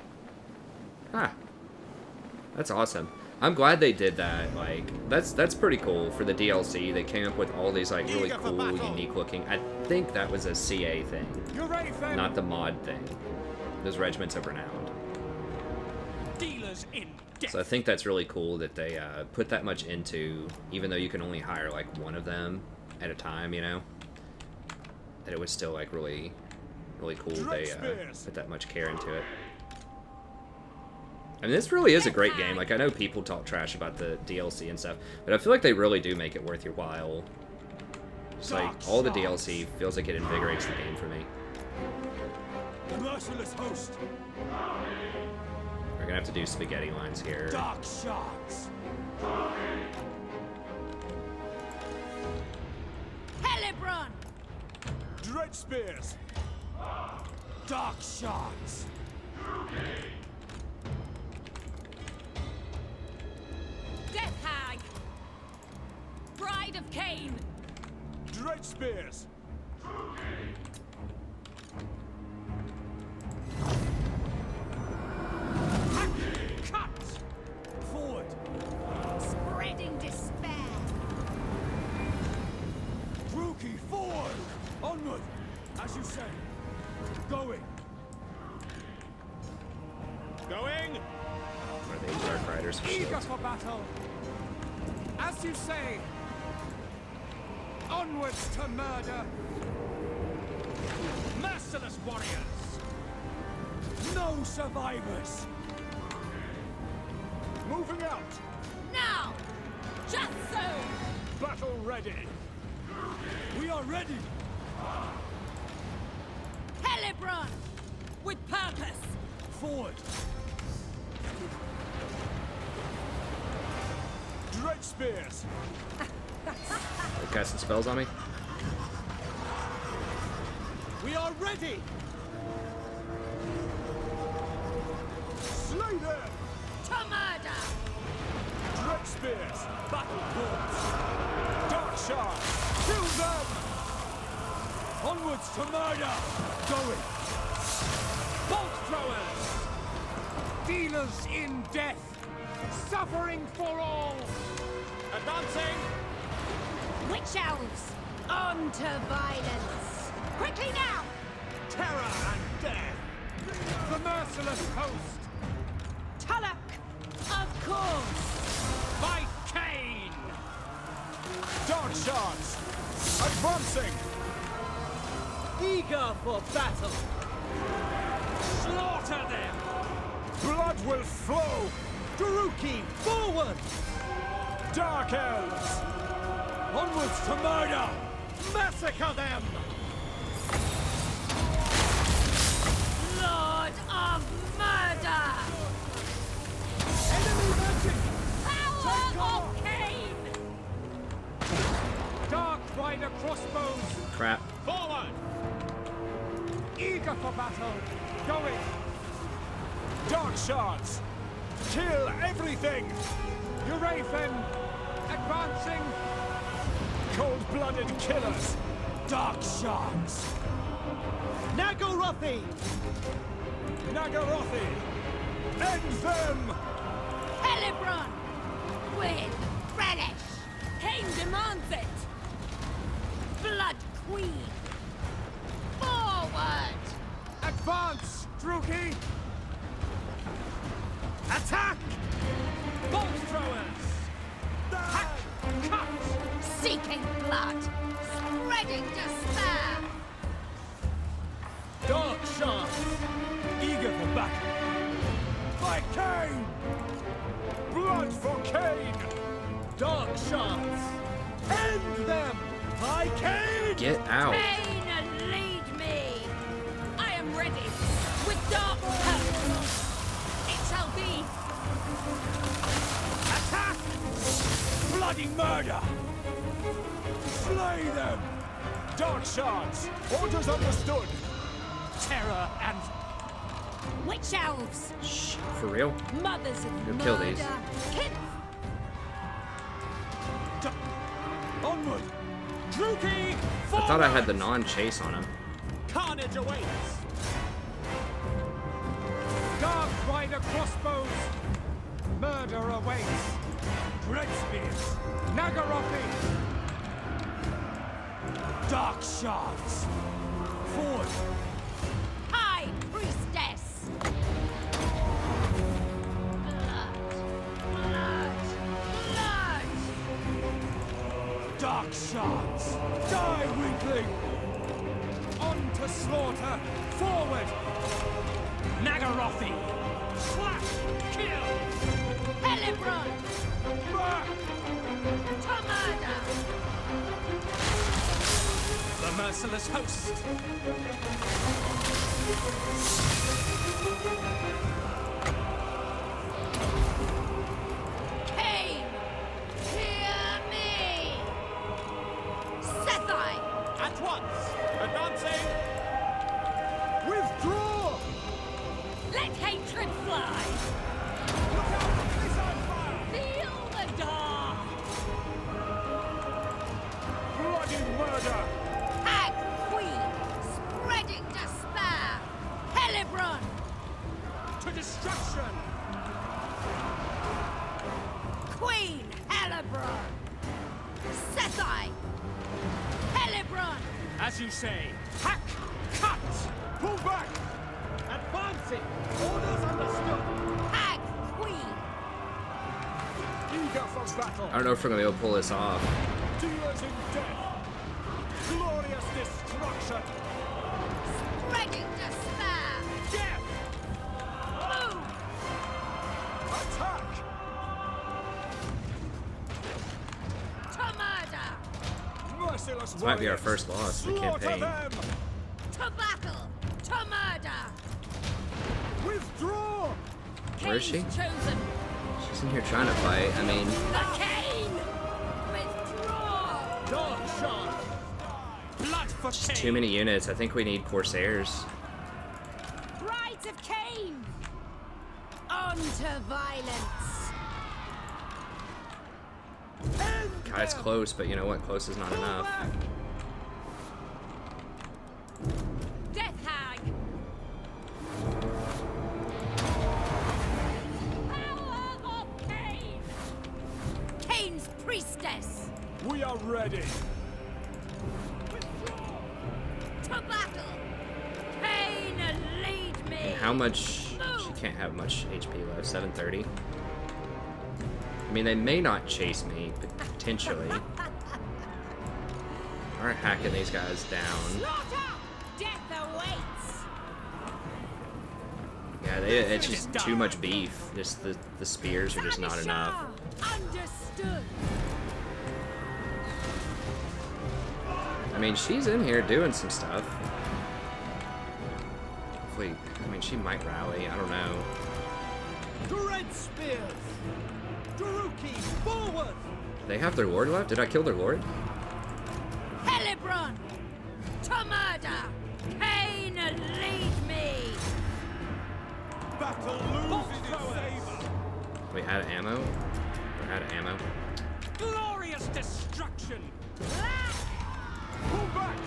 Ah. That's awesome. I'm glad they did that. Like, that's pretty cool for the DLC. They came up with all these, like, really cool, unique looking... I think that was a CA thing. You ready, fam? Not the mod thing. Those regiments of renowned. Dealers in death. So I think that's really cool that they put that much into, even though you can only hire, like, one of them at a time, you know? That it was still, like, really, really cool they put that much care into it. I mean, this really is a great game. Like, I know people talk trash about the DLC and stuff, but I feel like they really do make it worth your while. Just like, all the DLC feels like it invigorates the game for me. The merciless host. We're gonna have to do spaghetti lines here. Dark shards. Hellebron. Dread spears. Dark shards. Death Hag! Bride of Cain! Dread spears. Cut! Forward. Spreading despair. Rookie, forward! Onward! As you say. Going. Going! Are they Dark Riders with Eager shields? for battle. As you say. Onwards to murder. Merciless warriors. No survivors. Moving out. Now. Just so. Battle ready. We are ready. Hellebron. With purpose! Forward. Dread spears. They're casting spells on me? We are ready. Slay them! To murder! Dread spears! Battle boards! Dark shards! Kill them! Onwards to murder! Going! Bolt throwers! Dealers in death! Suffering for all! Advancing! Witch elves! On to violence! Quickly now! Terror and death! The merciless host! Tulloch! Of course! By Cain! Dark shards! Advancing! Eager for battle! Slaughter them! Blood will flow! Daruki, forward! Dark elves! Onwards to murder! Massacre them! Lord of Murder! Enemy magic! Power of Cain! Dark rider crossbows! Crap. Forward! Eager for battle! Going! Dark shards! Kill everything! Eurathan! Advancing! Cold-blooded killers! Dark shards! Nagorothi! Nagorothi! End them! Hellebron! With relish! Cain demands it! Blood Queen! Forward! Advance, Druki! Attack! Bolt throwers! Hack! Cut! Seeking blood! Spreading despair! Dark shards! Eager for battle! By Cain! Blood for Cain! Dark shards! End them! By Cain! Get out. Cain, lead me! I am ready! With dark help! It shall be! Attack! Bloody murder! Slay them! Dark shards! Orders understood! Terror and... Witch elves! Shh. For real? Mothers of Go murder! kill these. Kin- Onward! Druki! I thought I had the non-chase on him. Carnage awaits! Dark rider crossbows! Murder awaits! Dread spears! Nagorothi! Dark shards! Forward! High Priestess! Blood! Blood! Blood! Dark shards! Die, weakling! On to slaughter! Forward! Nagorothi! Slash! Kill! Hellebron! Back! To murder! The merciless host! Cain! Hear me! Sethai! At once! Advancing! Withdraw! Let hatred fly! Look out! Missile fire! Feel the dark! Bloody murder! Hag Queen! Spreading despair! Hellebron! To destruction! Queen Hellebron! Sethai! Hellebron! As you say, hack! Cut! Pull back! Advancing! Orders understood! Hag Queen! Eager for battle! I don't know if we're gonna be able to pull this off. Dealers in death! Glorious destruction! Spreading despair! Death! Move! Attack! To murder! Merciless This might be our warriors! first loss in the Slaughter campaign. them! To battle! To murder! Withdraw! Where is she? Cain's chosen! She's in here trying to fight. I mean, The Cain! Withdraw! Dark shard! Blood for just Cain! too many units. I think we need Corsairs. Brides of Cain! On to violence. God, it's close, but you know what? Close is not enough. Death hag. Power of Cain. Cain's priestess. We are ready. To battle. Cain, lead me. How much? She can't have much HP left. 730. I mean, they may not chase me, but potentially. Alright, hacking these guys down. Slaughter. Death awaits. Yeah, it's just too much beef. Just the spears are just not enough. Understood. I mean, she's in here doing some stuff. Hopefully, I mean, she might rally. I don't know. To red spears. Druki, forward. They have their lord left? Did I kill their lord? Hellebron. To murder. Cain, lead me. Battle loses its savor. We had ammo? We're out of ammo. Glorious destruction. Pull back.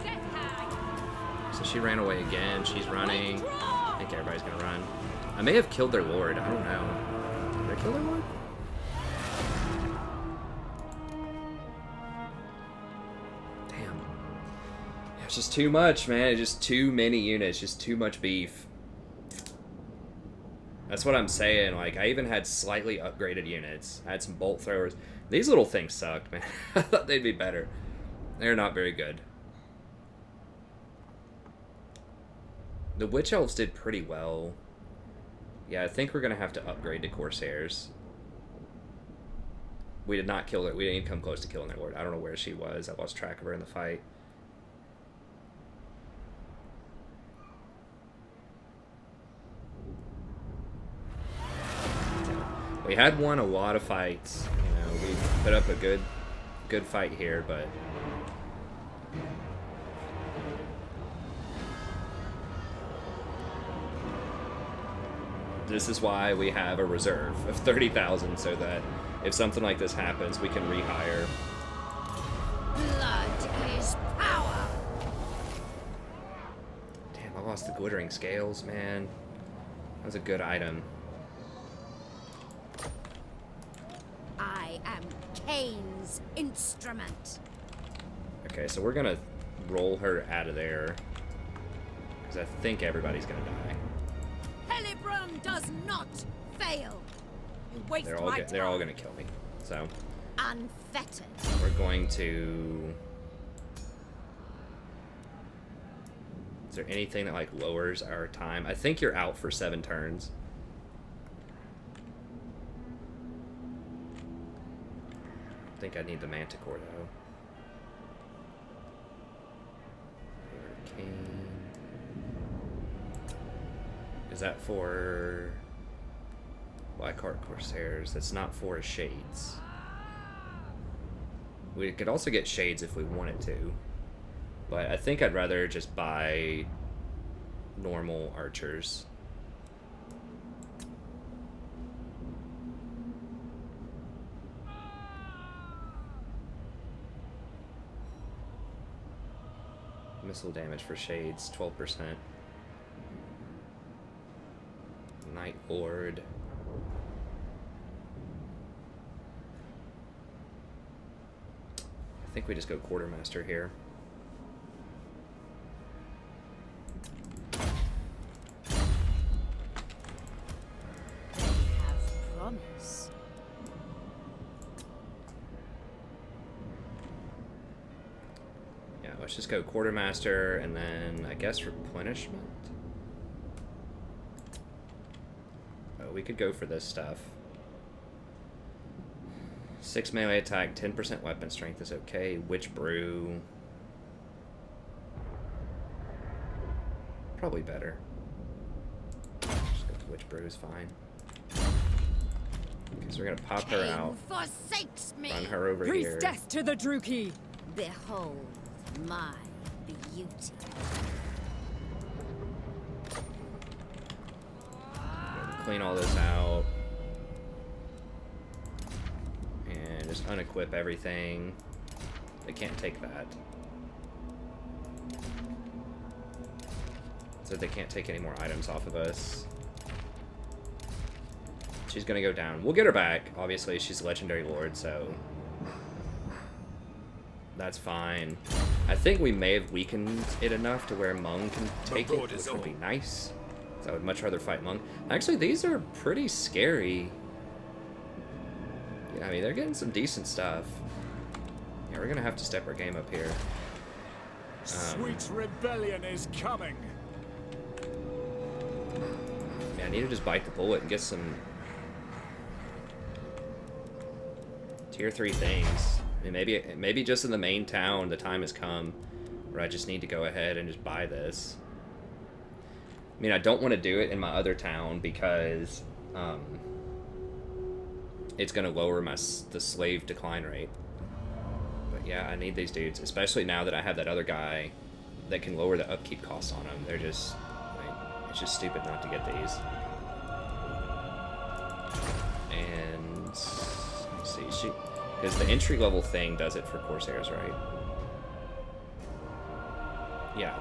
Death hag. So she ran away again. She's running. I think everybody's gonna run. I may have killed their lord. I don't know. Did I kill their lord? Damn. Yeah, it's just too much, man. It's just too many units. Just too much beef. That's what I'm saying. Like, I even had slightly upgraded units. I had some bolt throwers. These little things sucked, man. I thought they'd be better. They're not very good. The Witch Elves did pretty well. Yeah, I think we're going to have to upgrade to Corsairs. We did not kill her. We didn't even come close to killing their lord. I don't know where she was. I lost track of her in the fight. We had won a lot of fights. You know, we put up a good fight here, but this is why we have a reserve of 30,000 so that if something like this happens, we can rehire. Blood is power. Damn, I lost the glittering scales, man. That was a good item. I am Cain's instrument. Okay, so we're gonna roll her out of there because I think everybody's gonna die. Hellebron does not fail. You waste They're my time. they're all gonna kill me. So Unfettered. we're going to. Is there anything that like lowers our time? I think you're out for 7 turns. I think I need the Manticore though. Hurricane. Is that for Blackheart Corsairs? That's not for Shades. We could also get Shades if we wanted to, but I think I'd rather just buy normal archers. Missile damage for Shades, 12%. Night Lord. I think we just go Quartermaster here. They have promise. Yeah, let's just go Quartermaster and then I guess Replenishment. Oh, we could go for this stuff. 6 melee attack, 10% weapon strength is okay. Witch Brew. Probably better. Just go with Witch Brew is fine. Okay, so we're gonna pop her out. Forsakes me. Run her over here. Priestess to the Druki! Behold my beauty. clean all this out. And just unequip everything. They can't take that. So they can't take any more items off of us. She's gonna go down. We'll get her back. Obviously, she's a legendary lord, so that's fine. I think we may have weakened it enough to where Mung can take it, which would be nice. So I would much rather fight Mung. Actually, these are pretty scary. Yeah, I mean, they're getting some decent stuff. Yeah, we're gonna have to step our game up here. Sweet rebellion is coming. Yeah, I need to just bite the bullet and get some tier 3 things. I mean, maybe just in the main town, the time has come where I just need to go ahead and just buy this. I mean, I don't want to do it in my other town because it's going to lower the slave decline rate. But yeah, I need these dudes, especially now that I have that other guy that can lower the upkeep costs on them. They're just, like, it's just stupid not to get these. And let's see, because the entry level thing does it for Corsairs, right? Yeah.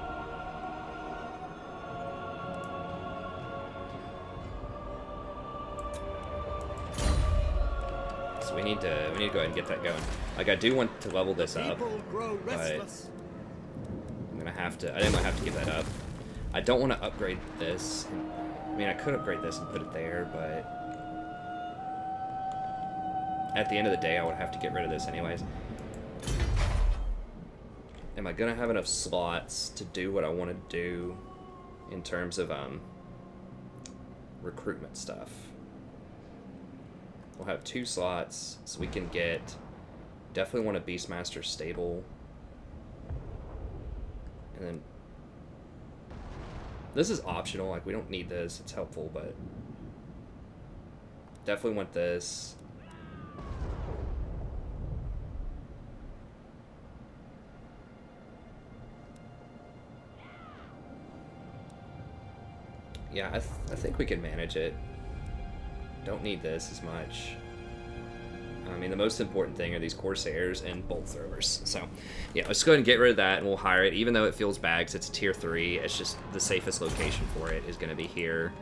So we need to go ahead and get that going. Like, I do want to level this up, but I'm gonna have to. I might have to give that up. I don't want to upgrade this. I mean, I could upgrade this and put it there, but at the end of the day, I would have to get rid of this anyways. Am I gonna have enough slots to do what I want to do in terms of recruitment stuff? We'll have 2 slots, so we can get. Definitely want a Beastmaster stable, and then this is optional. Like, we don't need this; it's helpful, but definitely want this. Yeah, I think we can manage it. Don't need this as much. I mean, the most important thing are these Corsairs and bolt throwers. So, yeah, let's go ahead and get rid of that, and we'll hire it. Even though it feels bad because it's a tier 3, it's just the safest location for it is going to be here.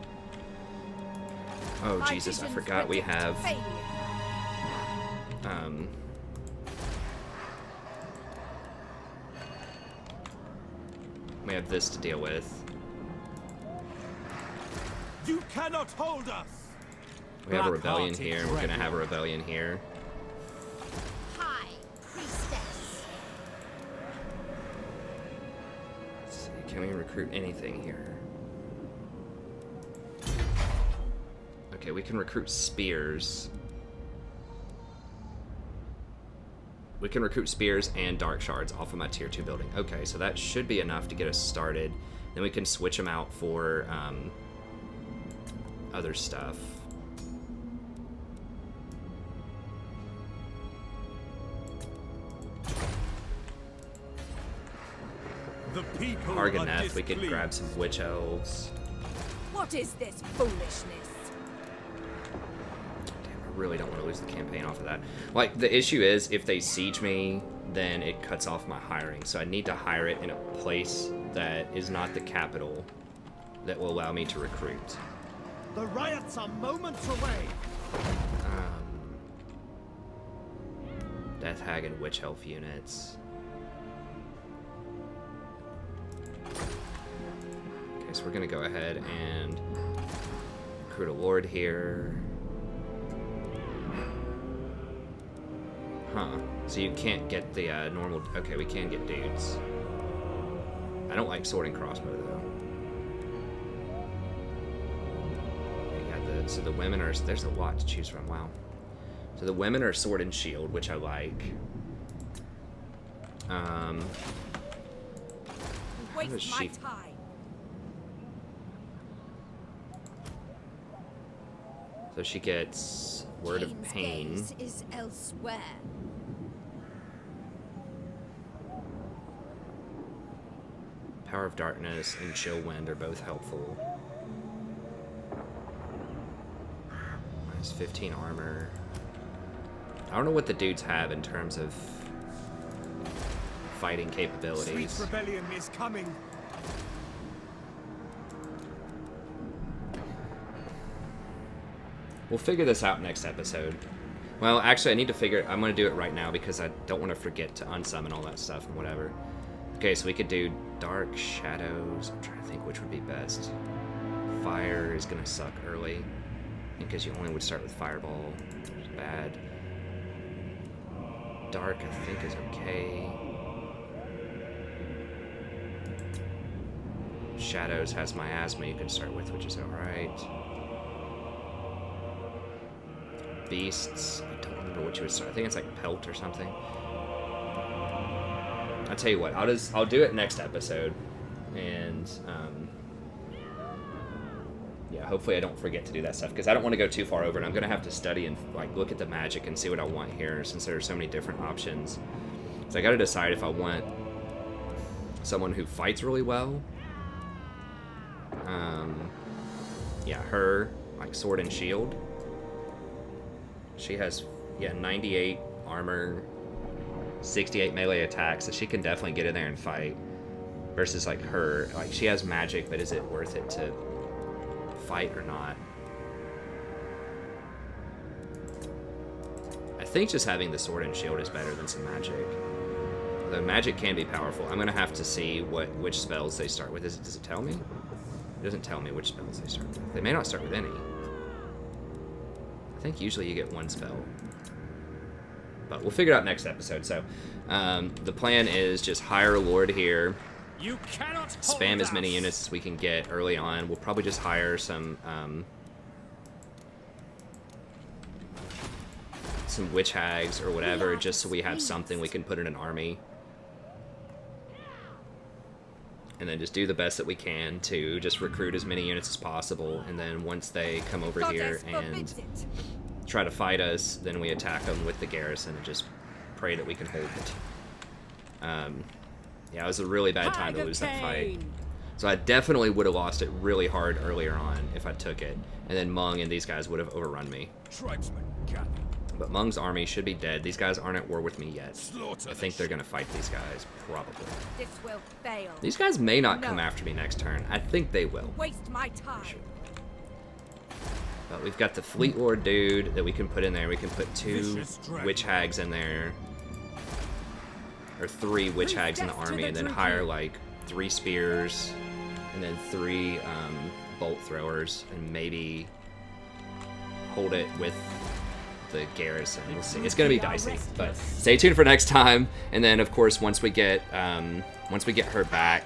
Oh, Jesus, I forgot we have... we have this to deal with. You cannot hold us. We have a rebellion here, and we're going to have a rebellion here. High Priestess. Let's see, can we recruit anything here? Okay, we can recruit spears. We can recruit spears and dark shards off of my tier 2 building. Okay, so that should be enough to get us started. Then we can switch them out for other stuff. The people Arganeth, we could grab some witch elves. What is this foolishness? Damn, I really don't want to lose the campaign off of that. Like, the issue is, if they siege me, then it cuts off my hiring. So I need to hire it in a place that is not the capital that will allow me to recruit. The riots are moments away. Death Hag and Witch Elf units. Okay, so we're gonna go ahead and recruit a lord here. Huh. So you can't get the normal... Okay, we can get dudes. I don't like sword and crossbow, though. So the women are... There's a lot to choose from. Wow. So the women are sword and shield, which I like. Waste my time. So she gets Word of Jane's Pain. gaze is elsewhere. Power of Darkness and Chill Wind are both helpful. It's 15 armor. I don't know what the dudes have in terms of fighting capabilities. Sweet rebellion is coming. We'll figure this out next episode. Well, actually, I need to figure... I'm going to do it right now because I don't want to forget to unsummon all that stuff and whatever. Okay, so we could do Dark Shadows. I'm trying to think which would be best. Fire is going to suck early because you only would start with Fireball. It's bad. Dark, I think, is okay. Shadows has Miasma you can start with, which is alright. Beasts, I don't remember what you would start. I think it's like Pelt or something. I'll tell you what, I'll do it next episode, and yeah, hopefully I don't forget to do that stuff because I don't want to go too far over, and I'm gonna have to study and like look at the magic and see what I want here since there are so many different options. So I got to decide if I want someone who fights really well. Yeah, her like sword and shield. She has, yeah, 98 armor, 68 melee attack, so she can definitely get in there and fight. Versus, like, her, like, she has magic, but is it worth it to fight or not? I think just having the sword and shield is better than some magic. Although magic can be powerful. I'm going to have to see which spells they start with. Does it tell me? It doesn't tell me which spells they start with. They may not start with any. I think usually you get one spell. But we'll figure it out next episode. So, the plan is just hire a lord here. You cannot Spam as many units as we can get early on. We'll probably just hire some witch hags or whatever, just so we have something we can put in an army. And then just do the best that we can to just recruit as many units as possible. And then once they come over here and try to fight us, then we attack them with the garrison and just pray that we can hold it. Yeah, it was a really bad time to lose that fight. So I definitely would have lost it really hard earlier on if I took it. And then Mung and these guys would have overrun me. Tribesman, gather. But Mung's army should be dead. These guys aren't at war with me yet. I think they're going to fight these guys, probably. This will fail. These guys may not come after me next turn. I think they will. Waste my time. Sure. But we've got the Fleet Lord dude that we can put in there. We can put 2 witch hags in there. Or 3 witch hags in the army, and then hire like 3 spears, and then 3 bolt throwers, and maybe hold it with the garrison. We'll see. It's gonna be dicey, but stay tuned for next time. And then, of course, once we get her back,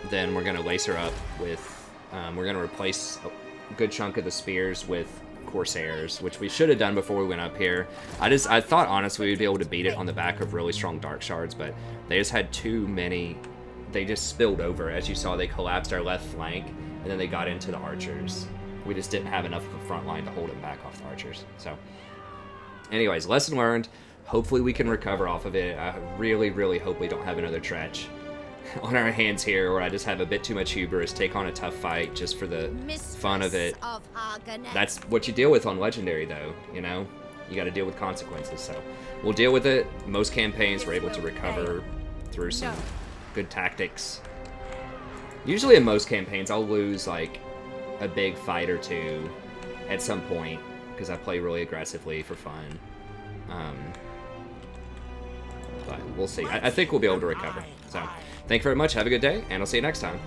then we're gonna lace her up with. We're gonna replace a good chunk of the spears with Corsairs, which we should have done before we went up here. I thought honestly we'd be able to beat it on the back of really strong dark shards, but they just had too many. They just spilled over. As you saw, they collapsed our left flank, and then they got into the archers. We just didn't have enough of a front line to hold them back off the archers. So, anyways, lesson learned. Hopefully we can recover off of it. I really, really hope we don't have another Tretch on our hands here, where I just have a bit too much hubris, take on a tough fight just for the fun of it. That's what you deal with on Legendary, though, you know? You gotta deal with consequences, so we'll deal with it. Most campaigns we're able to recover through some good tactics. Usually in most campaigns I'll lose, like, a big fight or 2 at some point, because I play really aggressively for fun. But we'll see. I think we'll be able to recover. So, thank you very much, have a good day, and I'll see you next time.